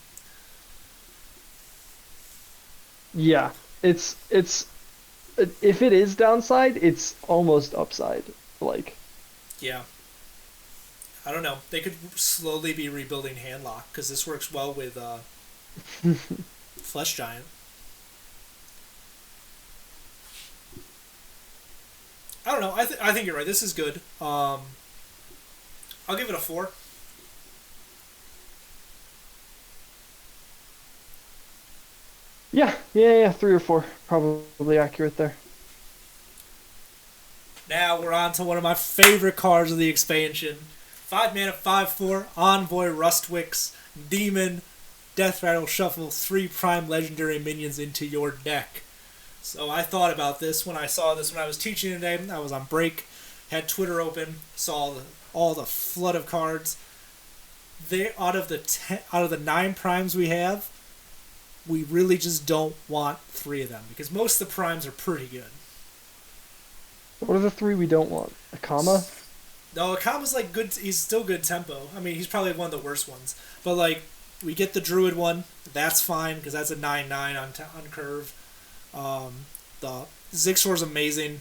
Yeah. It's if it is downside, it's almost upside. Like. Yeah. I don't know. They could slowly be rebuilding Handlock, because this works well with Flesh Giant. I don't know. I think you're right. This is good. I'll give it a 4. Yeah, 3 or 4, probably accurate there. Now we're on to one of my favorite cards of the expansion. 5 mana, 5/4, Envoy, Rustwix, Demon, Death Rattle, shuffle 3 prime legendary minions into your deck. So I thought about this when I saw this when I was teaching today. I was on break, had Twitter open, saw all the flood of cards. Out of the 9 primes we have, we really just don't want 3 of them because most of the primes are pretty good. What are the 3 we don't want? Akama? No, Akama's like good. He's still good tempo. I mean, he's probably one of the worst ones. But like, we get the Druid one. That's fine because that's a 9/9 on curve. The Zigzago's amazing.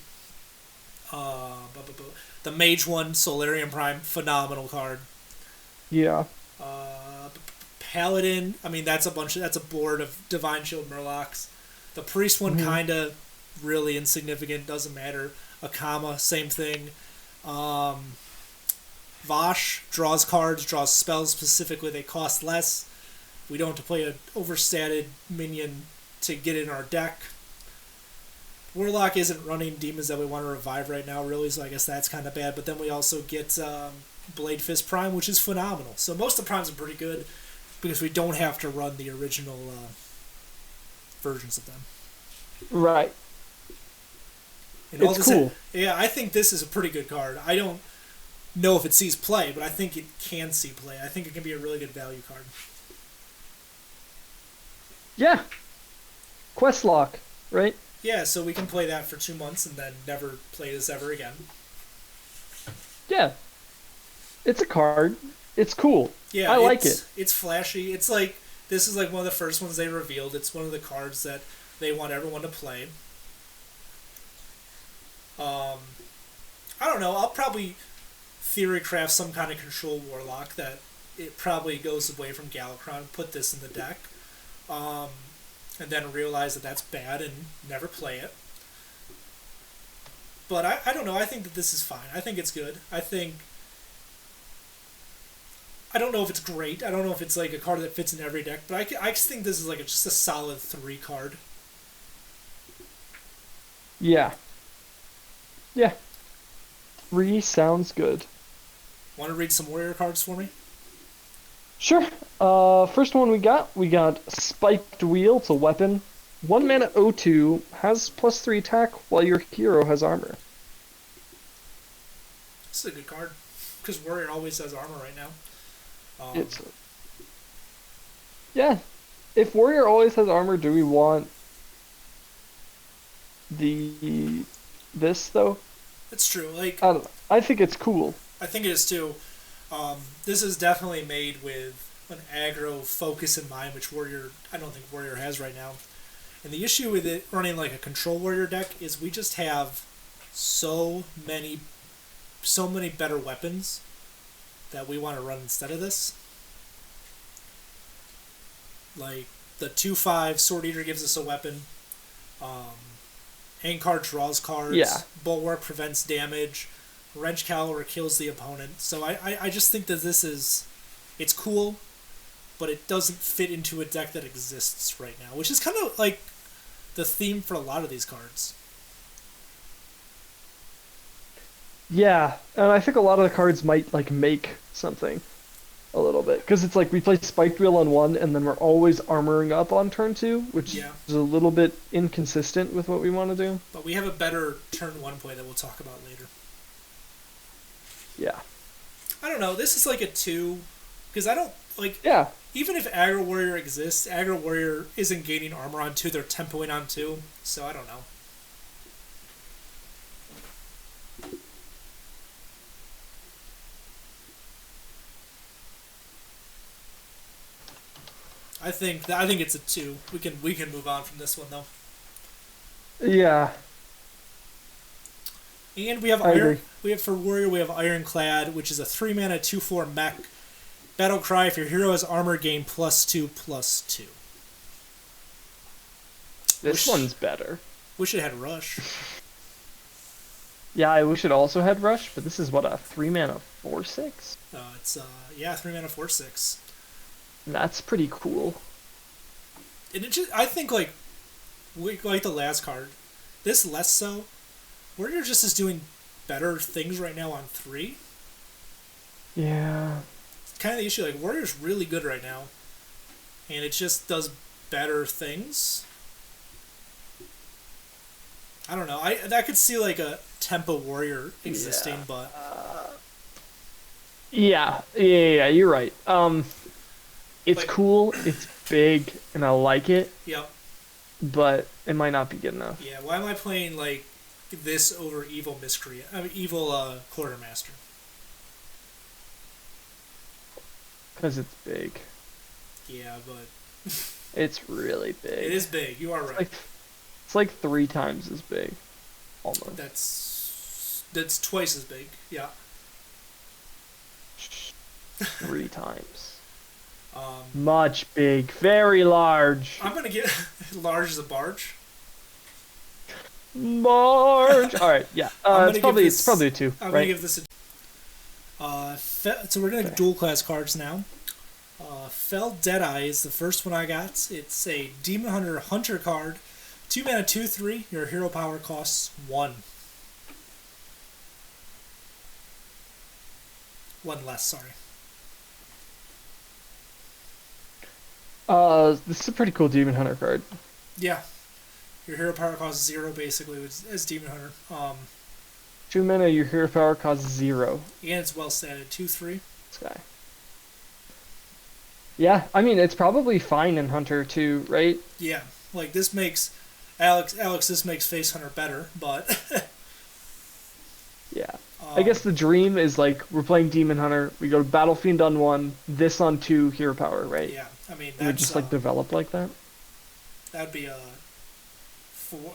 The Mage one, Solarian Prime, phenomenal card. Yeah. Paladin. I mean, that's a board of Divine Shield Murlocs. The Priest one kinda really insignificant. Doesn't matter. Akama, same thing. Vosh draws cards, draws spells specifically. They cost less. We don't have to play an overstated minion to get in our deck. Warlock isn't running demons that we want to revive right now, really, so I guess that's kind of bad. But then we also get Blade Fist Prime, which is phenomenal. So most of the primes are pretty good because we don't have to run the original versions of them. Right. And it's cool. Yeah, I think this is a pretty good card. I don't know if it sees play, but I think it can see play. I think it can be a really good value card. Yeah. Questlock, right? Yeah, so we can play that for 2 months and then never play this ever again. Yeah. It's a card. It's cool. Yeah, I like it. It's flashy. It's like, this is like one of the first ones they revealed. It's one of the cards that they want everyone to play. I don't know. I'll probably theory craft some kind of control warlock that it probably goes away from Galakron, put this in the deck, and then realize that that's bad and never play it. But I don't know. I think that this is fine. I think it's good. I don't know if it's great. I don't know if it's like a card that fits in every deck, but I just think this is like just a solid 3 card. Yeah. Yeah. 3 sounds good. Want to read some warrior cards for me? Sure. First one we got Spiked Wheel. It's a weapon. 1 mana 0/2, has +3 attack while your hero has armor. This is a good card because warrior always has armor right now. Yeah. If warrior always has armor, do we want this though? It's true. Like, I don't know. I think it's cool. I think it is too. This is definitely made with an aggro focus in mind, which I don't think warrior has right now. And the issue with it running like a control warrior deck is we just have so many better weapons that we want to run instead of this. Like the 2/5 Sword Eater gives us a weapon. Handcard draws cards. Yeah. Bulwark prevents damage. Wrench Caliber kills the opponent. So I just think that it's cool, but it doesn't fit into a deck that exists right now, which is kind of like the theme for a lot of these cards. Yeah, and I think a lot of the cards might like make something a little bit because it's like we play Spiked Wheel on 1 and then we're always armoring up on turn 2, which is a little bit inconsistent with what we want to do. But we have a better turn 1 play that we'll talk about later. Yeah. I don't know. This is like a 2 because I don't like. Yeah. Even if Aggro Warrior exists, Aggro Warrior isn't gaining armor on 2. They're tempoing on 2. So I don't know. I think it's a 2. We can move on from this one though. Yeah. And we have Iron. We have for Warrior. We have Ironclad, which is a 3 mana 2/4 mech. Battle Cry. If your hero has armor, gain +2/+2. This one's better. Wish it had Rush. Yeah, I wish it also had rush, but this is what, a 3-mana 4/6? It's yeah, 3 mana 4/6. That's pretty cool. And it just, I think like the last card, this less so. Warrior just is doing better things right now on 3. Yeah. It's kind of the issue. Like Warrior's really good right now, and it just does better things. I don't know. I could see like a tempo warrior existing, Yeah. but Yeah, you're right. It's like, cool, it's big, and I like it, yep, but it might not be good enough. yeah. Why am I playing like this over evil miscreant? I mean, evil quartermaster. Because it's big. Yeah, but It's really big. it is big. You are right. It's like 3 times as big. Almost. That's twice as big. Yeah. 3 times. Um, Much big. Very large. I'm gonna get large as a barge. Large. Alright, yeah. It's probably a 2, I'm right? gonna give this a. So we're gonna dual class cards now. Fell Deadeye is the first one I got. It's a Demon Hunter card. 2 mana 2/3. Your hero power costs 1. 1 less. Sorry. This is a pretty cool Demon Hunter card. Yeah. Your hero power costs 0 basically as Demon Hunter. 2 mana, your hero power costs 0. And it's well statted. 2/3. This guy. Yeah, I mean, it's probably fine in Hunter too, right? Yeah. Like this makes Alex. This makes Face Hunter better, but Yeah. I guess the dream is like we're playing Demon Hunter, we go to Battle Fiend on 1, this on 2, hero power, right? yeah. I mean And we that's just like develop like that. that'd be a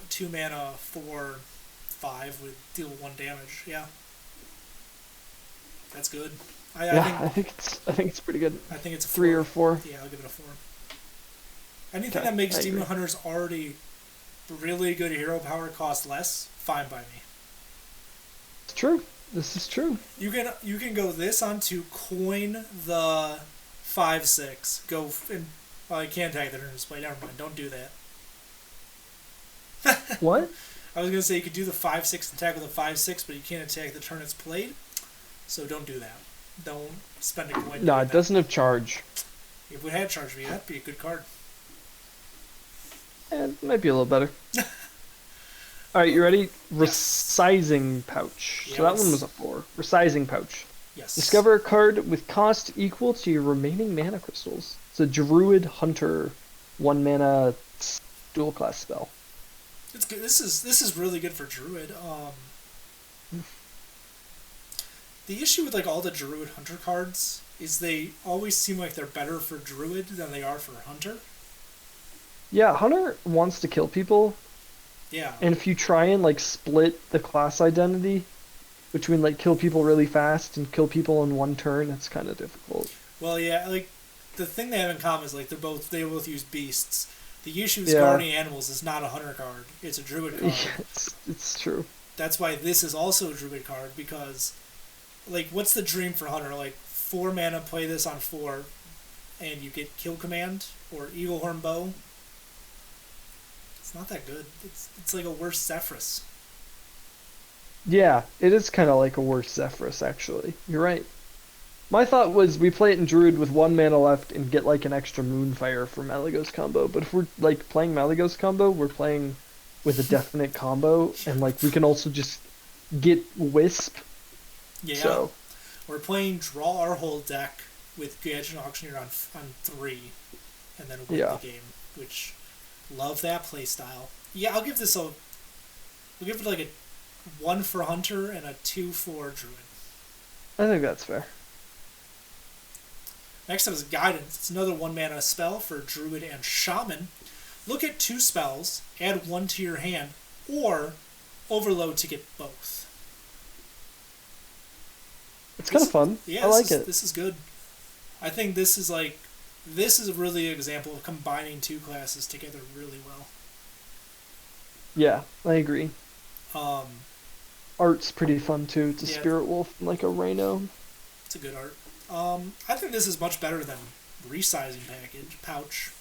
2 mana 4/5 would deal 1 damage. Yeah. That's good. I think it's pretty good. I think it's a 3 4. or 4. Yeah, I'll give it a 4. Anything Okay, that makes I Demon agree. Hunters already really good hero power cost less, fine by me. It's true. This is true. You can go this on to coin the 5/6. Go and well, you can't attack the turn display. Never mind. Don't do that. What? I was gonna say you could do the 5/6 attack with a 5/6, but you can't attack the turn it's played. So don't do that. Don't spend a coin. No, doing it that. doesn't have charge. If we had charge V, that'd be a good card. It might be a little better. Alright, you ready? Resizing Pouch. Yeah, So that one was a 4. Resizing Pouch. Yes. Discover a card with cost equal to your remaining mana crystals. It's a Druid Hunter 1 mana dual class spell. It's good. This is really good for Druid. The issue with like all the Druid Hunter cards is they always seem like they're better for Druid than they are for Hunter. Yeah, Hunter wants to kill people, Yeah. and if you try and like split the class identity between like kill people really fast and kill people in 1 turn, it's kind of difficult. Well, yeah, like the thing they have in common is like they both use beasts. The issue is Yeah. Guardian Animals is not a Hunter card; it's a Druid card. Yeah, it's true. That's why this is also a Druid card because, like, what's the dream for Hunter? Like 4 mana, play this on 4, and you get Kill Command or Eagle Horn Bow. It's not that good. It's like a worse Zephyrus. Yeah, it is kind of like a worse Zephyrus, actually. You're right. My thought was we play it in Druid with 1 mana left and get like an extra Moonfire for Malygos combo. But if we're like playing Malygos combo, we're playing with a definite combo, and like we can also just get Wisp. Yeah. So We're playing Draw Our Whole Deck with Gadget and Auctioneer on 3, and then win Yeah. the game, which love that playstyle. Yeah, I'll give it like a 1 for Hunter and a 2 for Druid. I think that's fair. Next up is Guidance. It's another 1 mana spell for Druid and Shaman. Look at 2 spells, add 1 to your hand, or overload to get both. It's kind of fun. Yeah, I like it. This is good. I think this is really an example of combining 2 classes together really well. Yeah, I agree. art's pretty fun too. It's a Yeah, spirit wolf and like a rhino. it's a good art. I think this is much better than resizing pouch.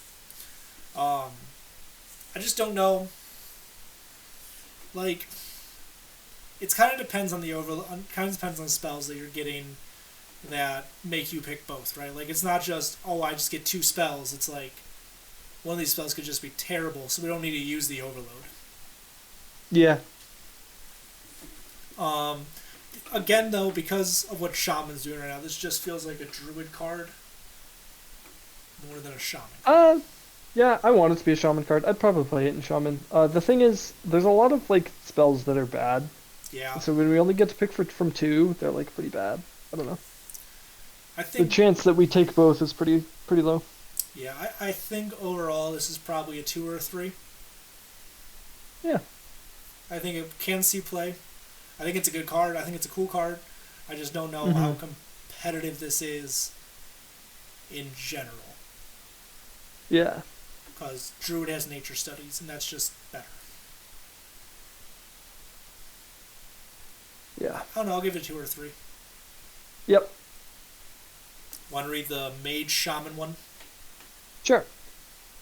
I just don't know. Like, it kind of depends on kind of depends on the spells that you're getting that make you pick both, right? Like, it's not just, oh, I just get 2 spells. It's like, one of these spells could just be terrible, so we don't need to use the overload. Yeah. Again, though, because of what Shaman's doing right now, this just feels like a Druid card more than a Shaman. Yeah, I want it to be a Shaman card. I'd probably play it in Shaman. The thing is, there's a lot of like spells that are bad. Yeah. So when we only get to pick from 2, they're like pretty bad. I don't know. I think the chance that we take both is pretty low. Yeah, I think overall this is probably a 2 or a 3. Yeah. I think it can see play. I think it's a good card. I think it's a cool card. I just don't know how competitive this is in general. Yeah. Because Druid has nature studies, and that's just better. Yeah. I don't know, I'll give it a 2 or a 3. Yep. Want to read the Mage Shaman one? Sure.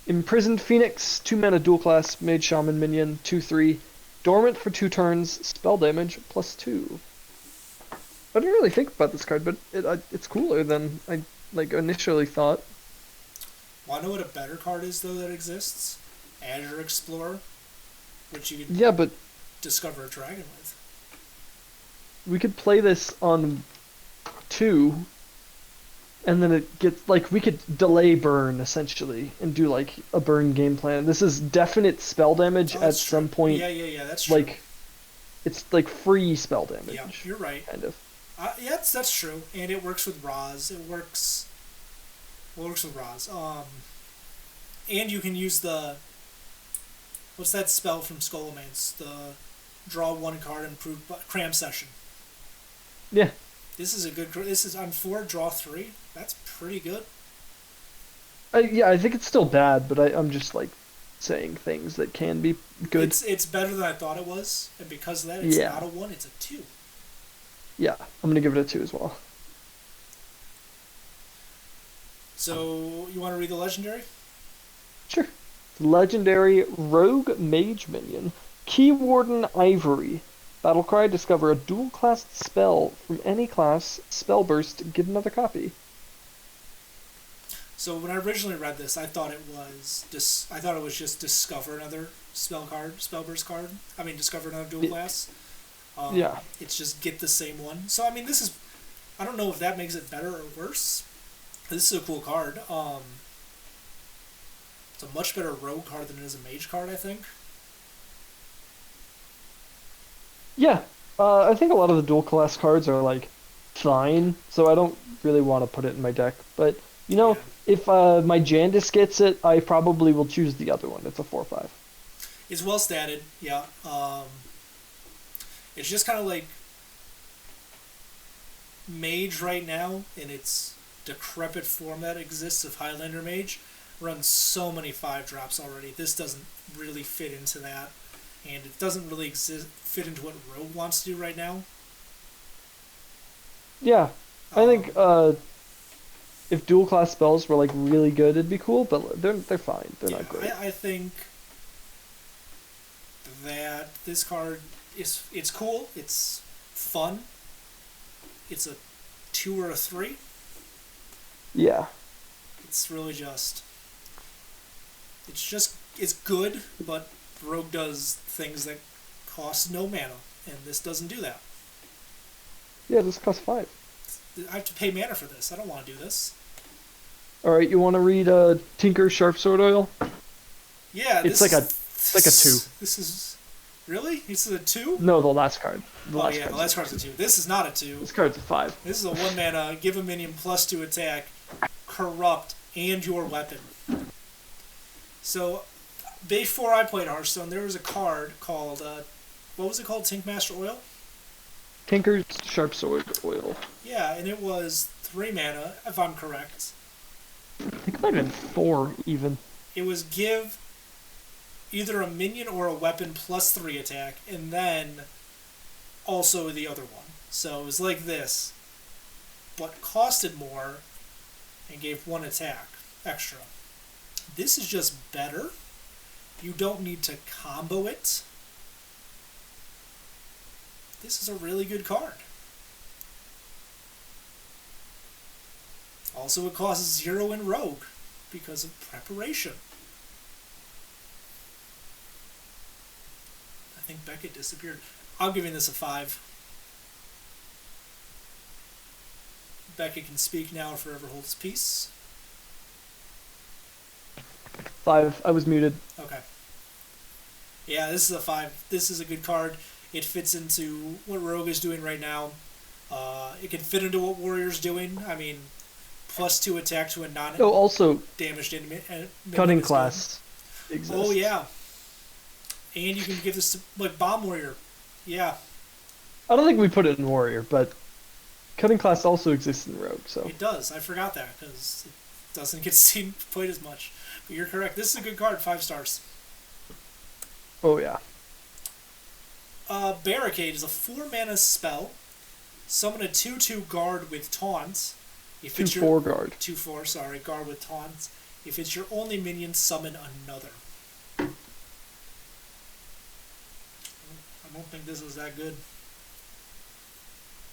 Imprisoned Phoenix, 2-mana dual class, Mage Shaman minion, 2/3. Dormant for 2 turns, spell damage, +2. I didn't really think about this card, but it's cooler than I initially thought. Want to know what a better card is, though, that exists? Azure Explorer, which you can discover a dragon with. We could play this on 2, and then it gets, we could delay burn, essentially, and do, a burn game plan. This is definite spell damage at some point. Yeah, that's true. It's, free spell damage. Yeah, you're right. Kind of. Yeah, that's true. And it works with Raz. It works with Raz. And you can use the... What's that spell from Scholomance? The draw 1 card, improve cram session. Yeah. This is a good... This is on 4, draw 3. That's pretty good. Yeah, I think it's still bad, but I'm just, saying things that can be good. It's better than I thought it was, and because of that, it's not a 1, it's a 2. Yeah, I'm going to give it a 2 as well. So, you want to read the legendary? Sure. Legendary Rogue Mage Minion. Key Warden Ivory. Battlecry, discover a dual-classed spell from any class. Spell burst, get another copy. So when I originally read this, I thought it was just discover another spell burst card. I mean, discover another dual class. Yeah. It's just get the same one. So I mean, this is, I don't know if that makes it better or worse. This is a cool card. It's a much better rogue card than it is a mage card, I think. Yeah, I think a lot of the dual class cards are fine, so I don't really want to put it in my deck. But if my Jandis gets it, I probably will choose the other one. It's a 4/5. It's well statted, yeah. It's just kind of like Mage right now in its decrepit form that exists of Highlander Mage runs so many 5-drops already. This doesn't really fit into that, and it doesn't really fit into what Rogue wants to do right now. Yeah, I think if dual class spells were really good, it'd be cool, but they're fine. They're not great. I think that this card it's cool. It's fun. It's a 2 or a 3. Yeah. It's really just. It's good, but Rogue does things that cost no mana, and this doesn't do that. Yeah, this costs 5. I have to pay mana for this. I don't want to do this. Alright, you want to read Tinker's Sharp Sword Oil? Yeah, it's like a 2. This is... Really? This is a 2? No, the last card. The last card's a 2. This is not a 2. This card's a 5. This is a 1 mana, give a minion +2 attack, corrupt, and your weapon. So, before I played Hearthstone, there was a card called, what was it called? Tinkmaster Oil? Tinker's Sharp Sword Oil. Yeah, and it was 3 mana, if I'm correct. I think it might have been 4, even. It was give either a minion or a weapon +3 attack, and then also the other one. So it was like this, but costed more and gave 1 attack extra. This is just better. You don't need to combo it. This is a really good card. Also, it costs 0 in Rogue because of preparation. I think Beckett disappeared. I'm giving this a 5. Beckett can speak now or forever hold his peace. 5. I was muted. Okay. Yeah, this is a 5. This is a good card. It fits into what Rogue is doing right now. It can fit into what Warrior's doing. I mean, +2 attack to a also damaged enemy. Cutting class exists. Oh, yeah. And you can give this to, like, Bomb Warrior. Yeah. I don't think we put it in Warrior, but cutting class also exists in Rogue, so. It does. I forgot that, because it doesn't get seen played as much. But you're correct. This is a good card. 5 stars. Oh, yeah. Barricade is a 4-mana spell. Summon a 2/2 guard with taunts. 2/4 guard. 2/4, sorry. Guard with taunts. If it's your only minion, summon another. I don't think this is that good.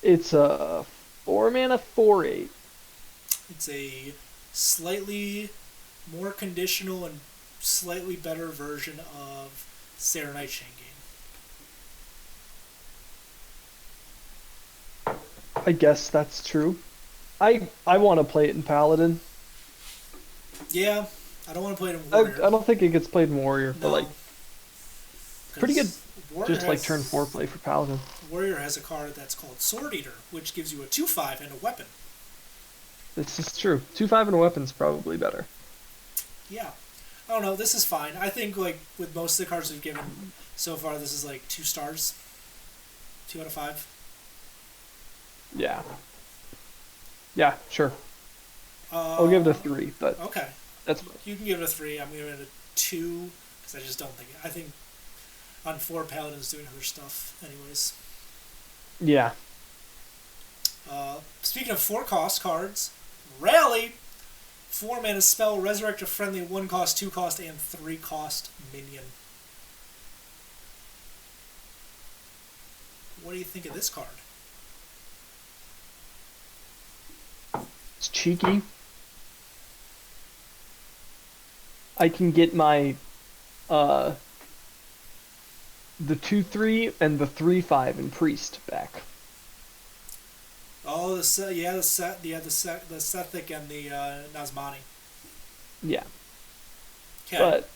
It's a 4-mana 4/8. It's a slightly more conditional and slightly better version of Sarah Nightshade game. I guess that's true. I want to play it in Paladin. Yeah, I don't want to play it in Warrior. I don't think it gets played in Warrior, but like pretty good. Warrior just like turn 4 play for Paladin. Warrior has a card that's called Sword Eater, which gives you a 2/5 and a weapon. This is true. 2/5 and a weapon's probably better. Yeah. I don't know, this is fine. I think like with most of the cards we've given so far, this is like 2 stars. 2 out of 5. Yeah. Yeah, sure. I'll give it a 3, but okay. That's you can give it a 3. I'm giving it a 2 because I just don't think I think on 4 Paladin's doing other stuff anyways. Yeah. Speaking of 4-cost cards, Rally, 4-mana spell, resurrect a friendly 1-cost, 2-cost, and 3-cost minion. What do you think of this card? It's cheeky. I can get my the 2/3 and the 3/5 in Priest back. Oh, the Sethic and the Nazmani. Yeah. Okay. But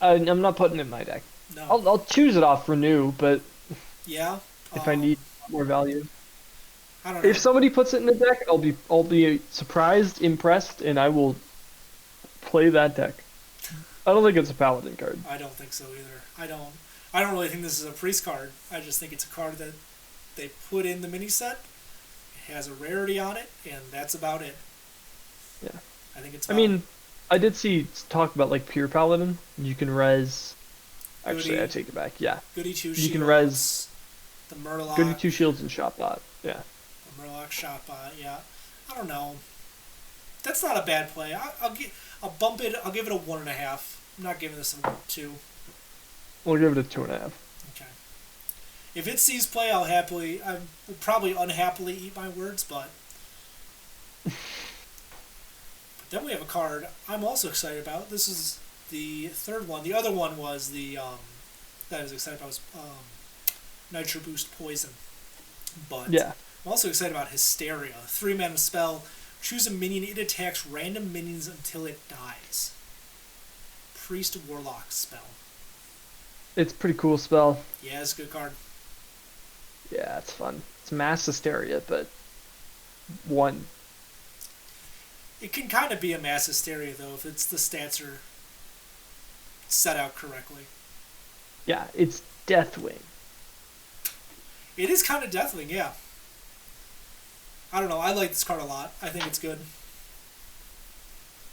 I'm not putting it in my deck. No. I'll choose it off Renew, but yeah. If I need more value. I don't know. If somebody puts it in the deck, I'll be surprised, impressed, and I will play that deck. I don't think it's a Paladin card. I don't think so either. I don't really think this is a Priest card. I just think it's a card that they put in the mini set. It has a rarity on it, and that's about it. Yeah. I think it's. I mean, I did see talk about like pure Paladin. You can res. Actually, Goody, I take it back. Yeah. Goody 2 you shields. can res. The Murloc. Goody 2 shields and shot bot. Yeah. The Murloc shot bot. Yeah. I don't know. That's not a bad play. I'll bump it. I'll give it a 1.5. I'm not giving this a 2. We'll give it a 2.5. Okay. If it sees play, I will probably unhappily eat my words, but then we have a card I'm also excited about. This is the third one. The other one was the that I was excited about was Nitro Boost Poison. But yeah. I'm also excited about Hysteria. 3-mana spell. Choose a minion. It attacks random minions until it dies. Priest Warlock spell. It's a pretty cool spell. Yeah, it's a good card. Yeah, it's fun. It's mass hysteria, but 1. It can kind of be a mass hysteria, though, if the stats are set out correctly. Yeah, it's Deathwing. It is kind of Deathwing, yeah. I don't know. I like this card a lot. I think it's good.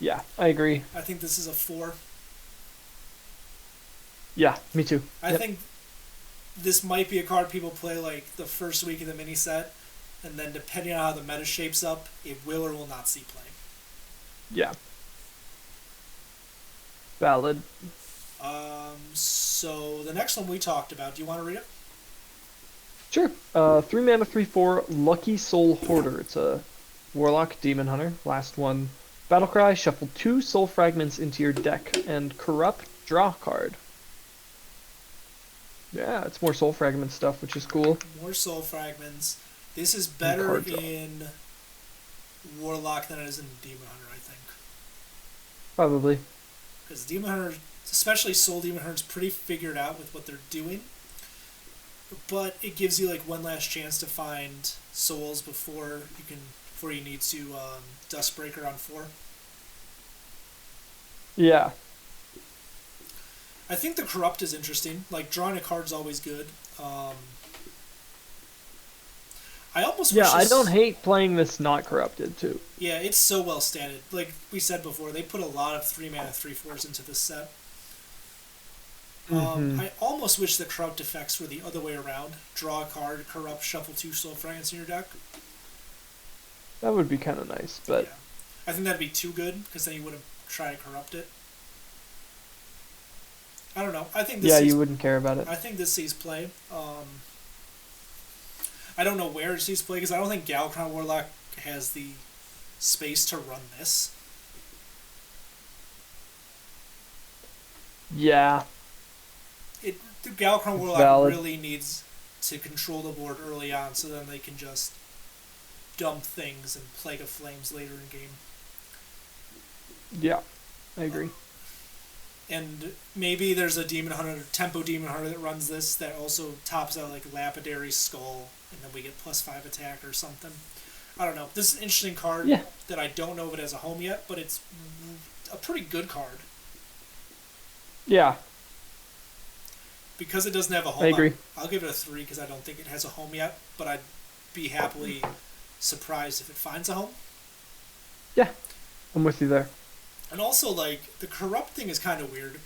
Yeah, I agree. I think this is a 4. Yeah, me too. I think this might be a card people play like the first week of the mini set, and then depending on how the meta shapes up, it will or will not see play. Yeah. Valid. So the next one we talked about, do you want to read it? Sure. 3 mana, 3/4, Lucky Soul Hoarder. It's a Warlock Demon Hunter. Last one. Battlecry, shuffle 2 Soul Fragments into your deck, and Corrupt, draw a card. Yeah, it's more Soul Fragment stuff, which is cool. More Soul Fragments. This is better in Warlock than it is in Demon Hunter, I think. Probably. Because Demon Hunter, especially Soul Demon Hunter, is pretty figured out with what they're doing. But it gives you like one last chance to find souls before you need to Dustbreaker on 4. Yeah. I think the Corrupt is interesting. Like, drawing a card is always good. I almost wish I don't hate playing this not corrupted, too. Yeah, it's so well statted. Like we said before, they put a lot of 3 mana 3/4s into this set. I almost wish the Corrupt effects were the other way around. Draw a card, Corrupt, shuffle 2 Soul Fragments in your deck. That would be kind of nice, but... Yeah. I think that'd be too good, because then you wouldn't try to corrupt it. I don't know. I think this you wouldn't care about it. I think this sees play. I don't know where it sees play, because I don't think Galakron Warlock has the space to run this. Yeah. The Galakron Warlock really needs to control the board early on, so then they can just dump things and Plague of Flames later in game. Yeah, I agree. And maybe there's a Demon Hunter, Tempo Demon Hunter that runs this that also tops out like Lapidary Skull, and then we get +5 attack or something. I don't know. This is an interesting card that I don't know if it has a home yet, but it's a pretty good card. Yeah. Because it doesn't have a home, I agree. I'll give it a 3 because I don't think it has a home yet, but I'd be happily surprised if it finds a home. Yeah, I'm with you there. And also, like, the Corrupt thing is kind of weird,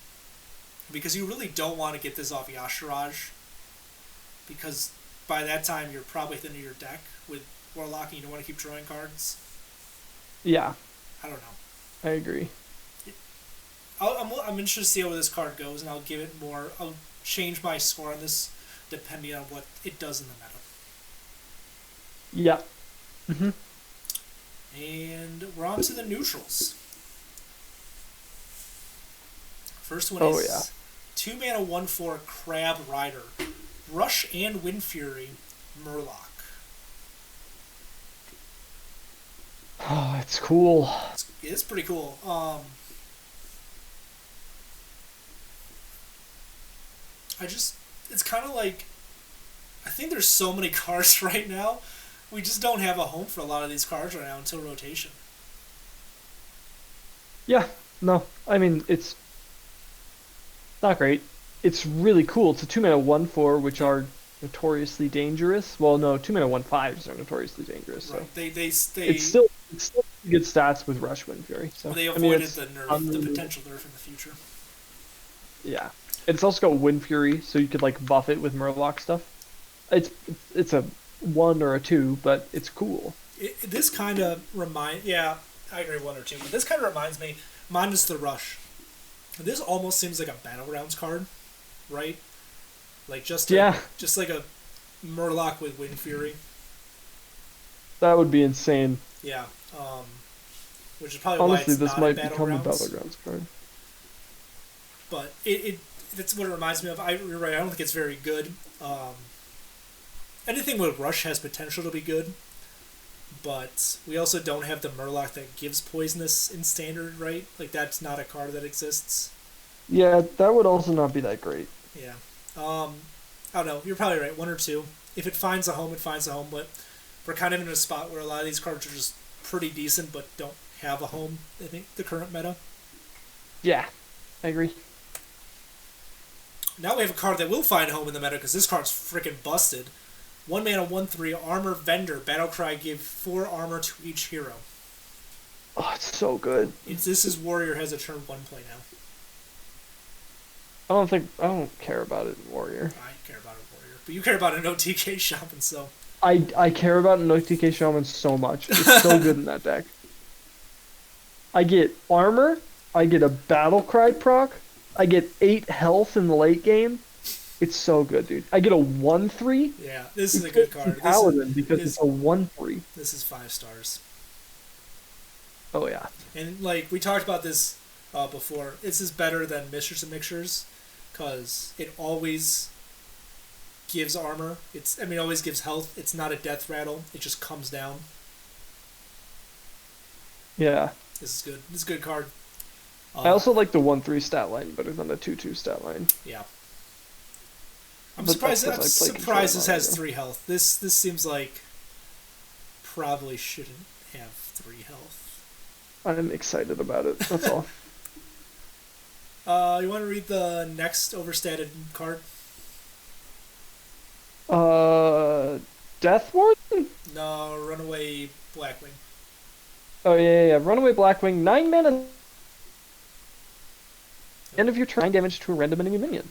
because you really don't want to get this off Yashiraj, because by that time you're probably at the end of your deck with Warlock and you don't want to keep drawing cards. Yeah. I don't know. I agree. I'm interested to see how this card goes, and I'll give it more... I'll change my score on this depending on what it does in the meta. Yeah. And we're on to the neutrals. First one is 2 mana 1/4 Crab Rider. Rush and Wind Fury, Murloc. Oh, it's cool. It's pretty cool. It's kind of like, I think there's so many cards right now, we just don't have a home for a lot of these cards right now until rotation. Yeah, no, I mean, it's not great. It's really cool. It's a 2 mana 1/4, which are notoriously dangerous. Well, no, 2 mana 1/5s are notoriously dangerous. So. Right. They it's still good stats with Rush Wind Fury. So they avoided the potential nerf in the future. Yeah. It's also got Wind Fury, so you could like buff it with Murloc stuff. It's a 1 or a 2, but it's cool. This kind of I agree 1 or 2, but this kind of reminds me, minus the Rush. This almost seems like a Battlegrounds card, right? Like just like a Murloc with Wind Fury. That would be insane. Yeah, which is probably honestly why it's this not might a become a Battlegrounds card. But that's what it reminds me of. You're right. I don't think it's very good. Anything with Rush has potential to be good, but we also don't have the Murloc that gives poisonous in Standard, right? Like, that's not a card that exists. Yeah, that would also not be that great. Yeah. I don't know. You're probably right. 1 or 2. If it finds a home, it finds a home, but we're kind of in a spot where a lot of these cards are just pretty decent but don't have a home, I think, the current meta. Yeah, I agree. Now we have a card that will find a home in the meta because this card's freaking busted. 1 mana 1/3 Armor Vendor. Battlecry, give 4 armor to each hero. Oh, it's so good. This is Warrior has a turn 1 play now. I don't care about it in Warrior. I care about it in Warrior, but you care about an OTK Shaman, so. I care about an OTK Shaman so much. It's so good in that deck. I get armor, I get a battle cry proc, I get 8 health in the late game. It's so good, dude. I get a 1/3. Yeah, this is a good card. Paladin because it's a 1/3. This is 5 stars. Oh yeah. And like we talked about this before, this is better than Mishers and Mixtures because it always gives armor. It always gives health. It's not a death rattle. It just comes down. Yeah. This is good. This is a good card. I also like the 1/3 stat line better than the 2/2 stat line. Yeah. I'm surprised this has 3 health. This seems like probably shouldn't have 3 health. I'm excited about it. That's all. You want to read the next overstated card? Death Warden? No, Runaway Blackwing. Oh yeah. Runaway Blackwing, 9 mana. End of your turn, 9 damage to a random enemy minion.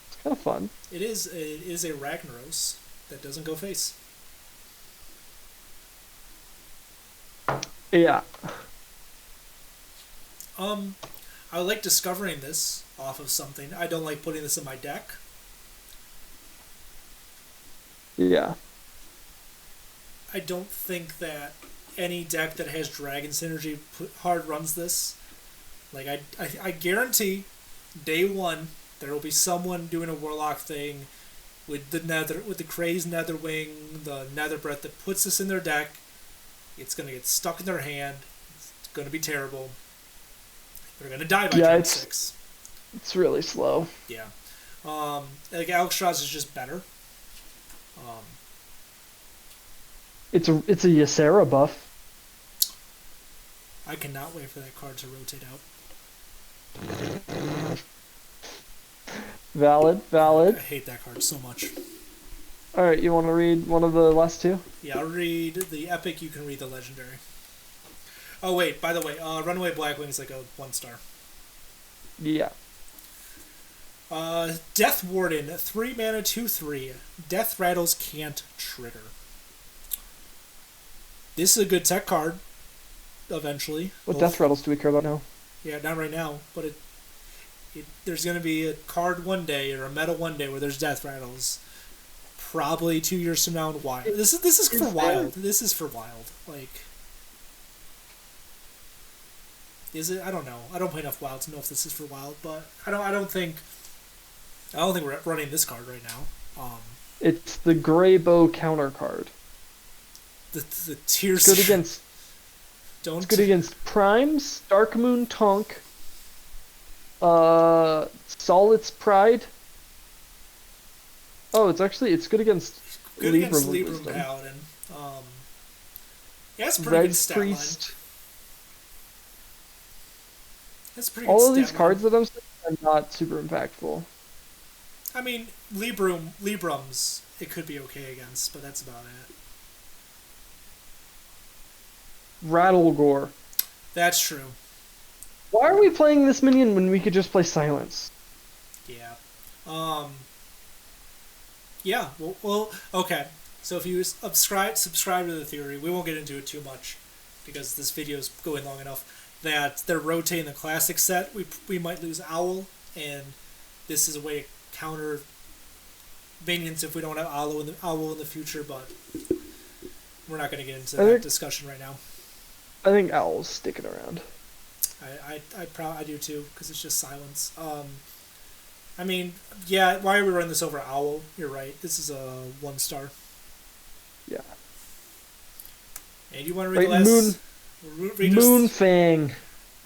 It's kind of fun. It is a Ragnaros that doesn't go face. Yeah. I like discovering this off of something. I don't like putting this in my deck. Yeah. I don't think that any deck that has Dragon Synergy hard runs this. Like I guarantee, day one there will be someone doing a Warlock thing with the Crazed Netherwing, the Nether Breath that puts this in their deck. It's gonna get stuck in their hand. It's gonna be terrible. They're gonna die by turn 6. It's really slow. Yeah. Like Alexstrasza is just better. It's a Ysera buff. I cannot wait for that card to rotate out. Valid. I hate that card so much. Alright, you want to read one of the last two? Yeah, I'll read the epic, you can read the legendary. Oh wait, by the way, Runaway Blackwing is like a 1-star. Yeah. Death Warden, 3 mana, 2/3. Death Rattles can't trigger. This is a good tech card, eventually. What Death Rattles do we care about now? Yeah, not right now, but there's going to be a card one day, or a meta one day, where there's Death Rattles. Probably 2 years from now in Wild. This is for Wild. This is for Wild. Like, is it? I don't know. I don't play enough Wild to know if this is for Wild, but I don't think we're running this card right now. It's the Grey Bow counter card. The Tears. It's good against. It's good against Primes, Darkmoon Tonk, Solid's Pride. Oh, it's good against Libram Paladin. Yeah, it's pretty Red good stat Priest. line. That's pretty good. All of these cards that I'm saying are not super impactful. I mean, Librams, it could be okay against, but that's about it. Rattlegore. That's true. Why are we playing this minion when we could just play Silence? Yeah. Yeah. Well. Okay. So if you subscribe to the theory, we won't get into it too much because this video is going long enough. That they're rotating the classic set. We might lose Owl, and this is a way to counter minions if we don't have Owl in the future. But we're not going to get into that discussion right now. I think Owl's sticking around. I do too, because it's just Silence. I mean, yeah, why are we running this over Owl? You're right. This is a 1-star. Yeah. And you want to read the last... Moonfang.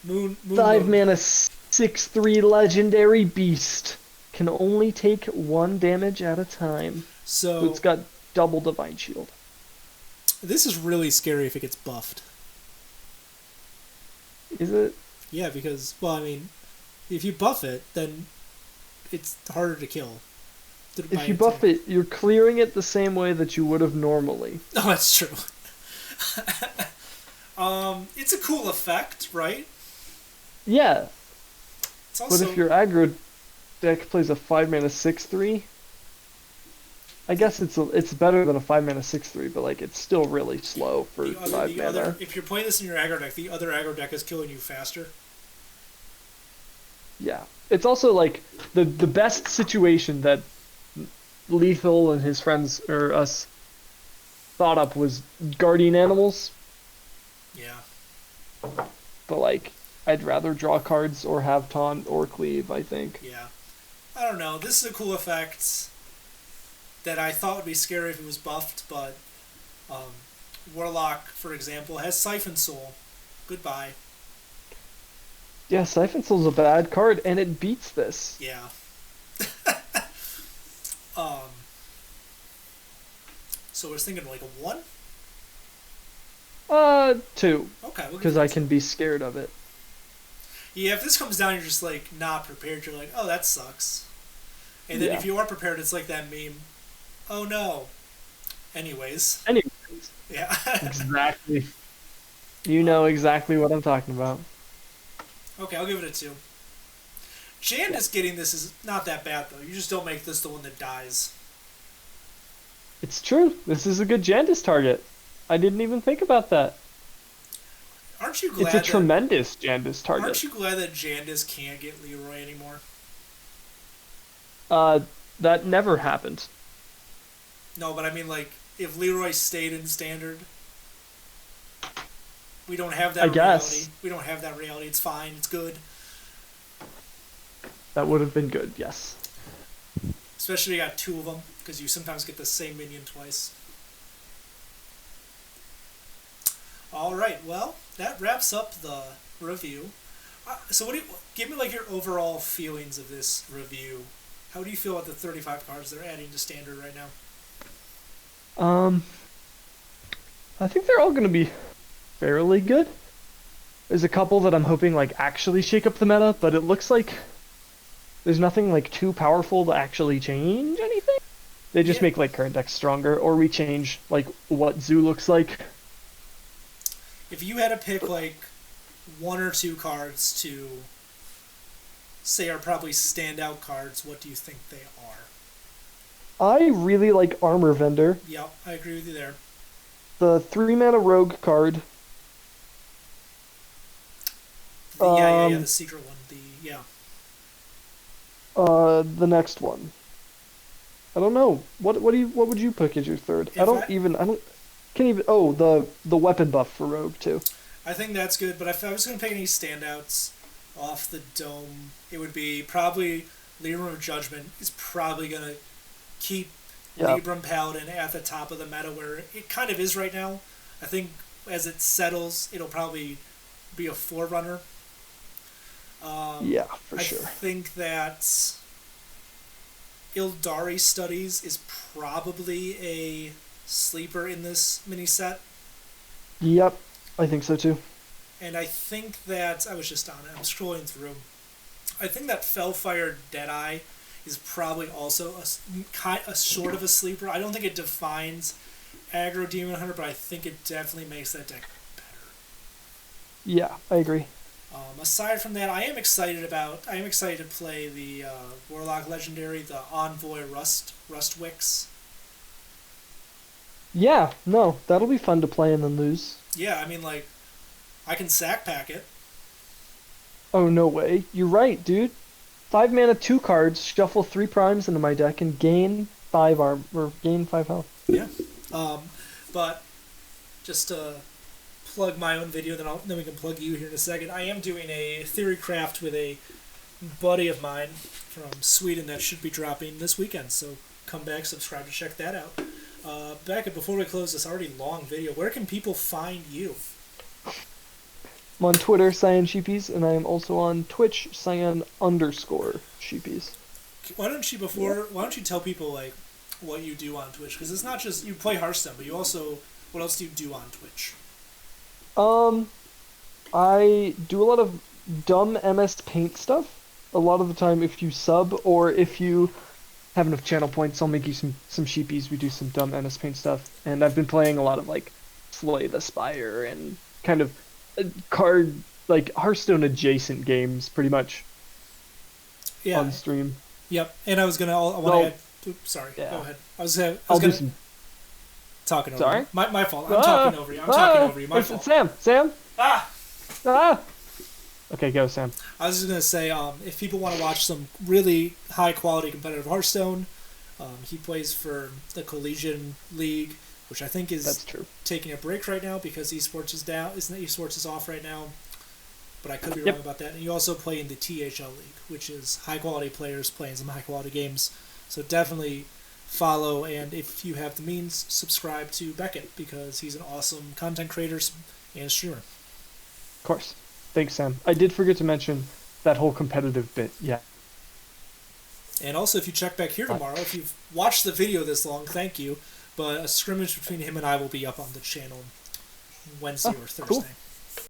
Moon 5 mana, 6/3 legendary beast. Can only take 1 damage at a time. So it's got double Divine Shield. This is really scary if it gets buffed. Is it? Yeah, because, well, I mean, if you buff it, then it's harder to kill. If you buff it, you're clearing it the same way that you would have normally. Oh, that's true. It's a cool effect, right? Yeah. It's also... But if you're aggro deck plays a 5-mana 6/3. I guess it's better than a 5-mana 6/3, but like it's still really slow for 5 mana. If you're playing this in your aggro deck, the other aggro deck is killing you faster. Yeah, it's also like the best situation that Lethal and his friends or us thought up was guardian animals. Yeah. But like, I'd rather draw cards or have taunt or cleave, I think. Yeah. I don't know. This is a cool effect that I thought would be scary if it was buffed, but Warlock, for example, has Siphon Soul. Goodbye. Yeah, Siphon Soul's a bad card, and it beats this. Yeah. So I was thinking like a 1? 2. Okay. Because I can be scared of it. Yeah, if this comes down, you're just like not prepared. You're like, oh, that sucks. And then if you are prepared, it's like that meme. Oh no. Anyways. Yeah. Exactly. You know exactly what I'm talking about. Okay, I'll give it a 2. Jandis getting this is not that bad though. You just don't make this the one that dies. It's true. This is a good Jandis target. I didn't even think about that. Aren't you glad? It's a tremendous Jandis target. Aren't you glad that Jandis can't get Leroy anymore? That never happened. No, but I mean, like, if Leroy stayed in Standard, we don't have that reality. We don't have that reality. It's fine. It's good. That would have been good, yes. Especially if you got 2 of them, because you sometimes get the same minion twice. Alright, well, that wraps up the review. So give me like your overall feelings of this review. How do you feel about the 35 cards they're adding to Standard right now? I think they're all going to be fairly good. There's a couple that I'm hoping like actually shake up the meta, but it looks like there's nothing like too powerful to actually change anything. They just make like current decks stronger, or we change like what Zoo looks like. If you had to pick like 1 or 2 cards to say are probably standout cards, what do you think they are? I really like Armor Vendor. Yep, I agree with you there. The 3-mana Rogue card. The secret one. The next one. I don't know. What would you pick as your third? The weapon buff for Rogue too. I think that's good, but if I was going to pick any standouts off the dome, it would be probably Libram Judgment is probably going to keep Libram Paladin at the top of the meta where it kind of is right now. I think as it settles, it'll probably be a forerunner. For sure. I think that Ildari Studies is probably a sleeper in this mini set. Yep, I think so too. And I think that I was just on it. I'm scrolling through. I think that Fellfire Deadeye is probably also a sort of a sleeper. I don't think it defines aggro Demon Hunter, but I think it definitely makes that deck better. Yeah, I agree. Aside from that, I am excited to play the Warlock Legendary, the Envoy Rustwicks. Yeah, no, that'll be fun to play and then lose. Yeah, I mean, like, I can sack pack it. Oh, no way. You're right, dude. 5 mana, 2 cards, shuffle 3 primes into my deck, and gain 5 health. Yeah. But just to plug my own video, then we can plug you here in a second. I am doing a theory craft with a buddy of mine from Sweden that should be dropping this weekend. So come back, subscribe to check that out. Becca, before we close this already long video, where can people find you? I'm on Twitter, Cyan Sheepies, and I am also on Twitch, Cyan_Sheepies. Why don't you tell people like what you do on Twitch? Because it's not just you play Hearthstone, but you also, what else do you do on Twitch? I do a lot of dumb MS Paint stuff. A lot of the time, if you sub or if you have enough channel points, I'll make you some sheepies. We do some dumb MS Paint stuff, and I've been playing a lot of like Slay the Spire and kind of card like Hearthstone adjacent games, pretty much. Yeah. On stream. Yep, and I was gonna. I want to add. Oops, sorry. Yeah. Go ahead. I was gonna. Talking over Sorry? you. My fault. I'm talking over you. Talking over you. My fault. Sam. Sam. Ah. Okay, go, Sam. I was just gonna say, if people want to watch some really high quality competitive Hearthstone, he plays for the Collegian League, which I think is That's true. taking a break right now because esports is down. Isn't esports is off right now? But I could be wrong about that. And you also play in the THL League, which is high quality players playing some high quality games. So definitely follow, and if you have the means, subscribe to Beckett because he's an awesome content creator and streamer. Of course. Thanks, Sam. I did forget to mention that whole competitive bit. Yeah. And also, if you check back here tomorrow, if you've watched the video this long, thank you. But a scrimmage between him and I will be up on the channel Wednesday or Thursday. Cool.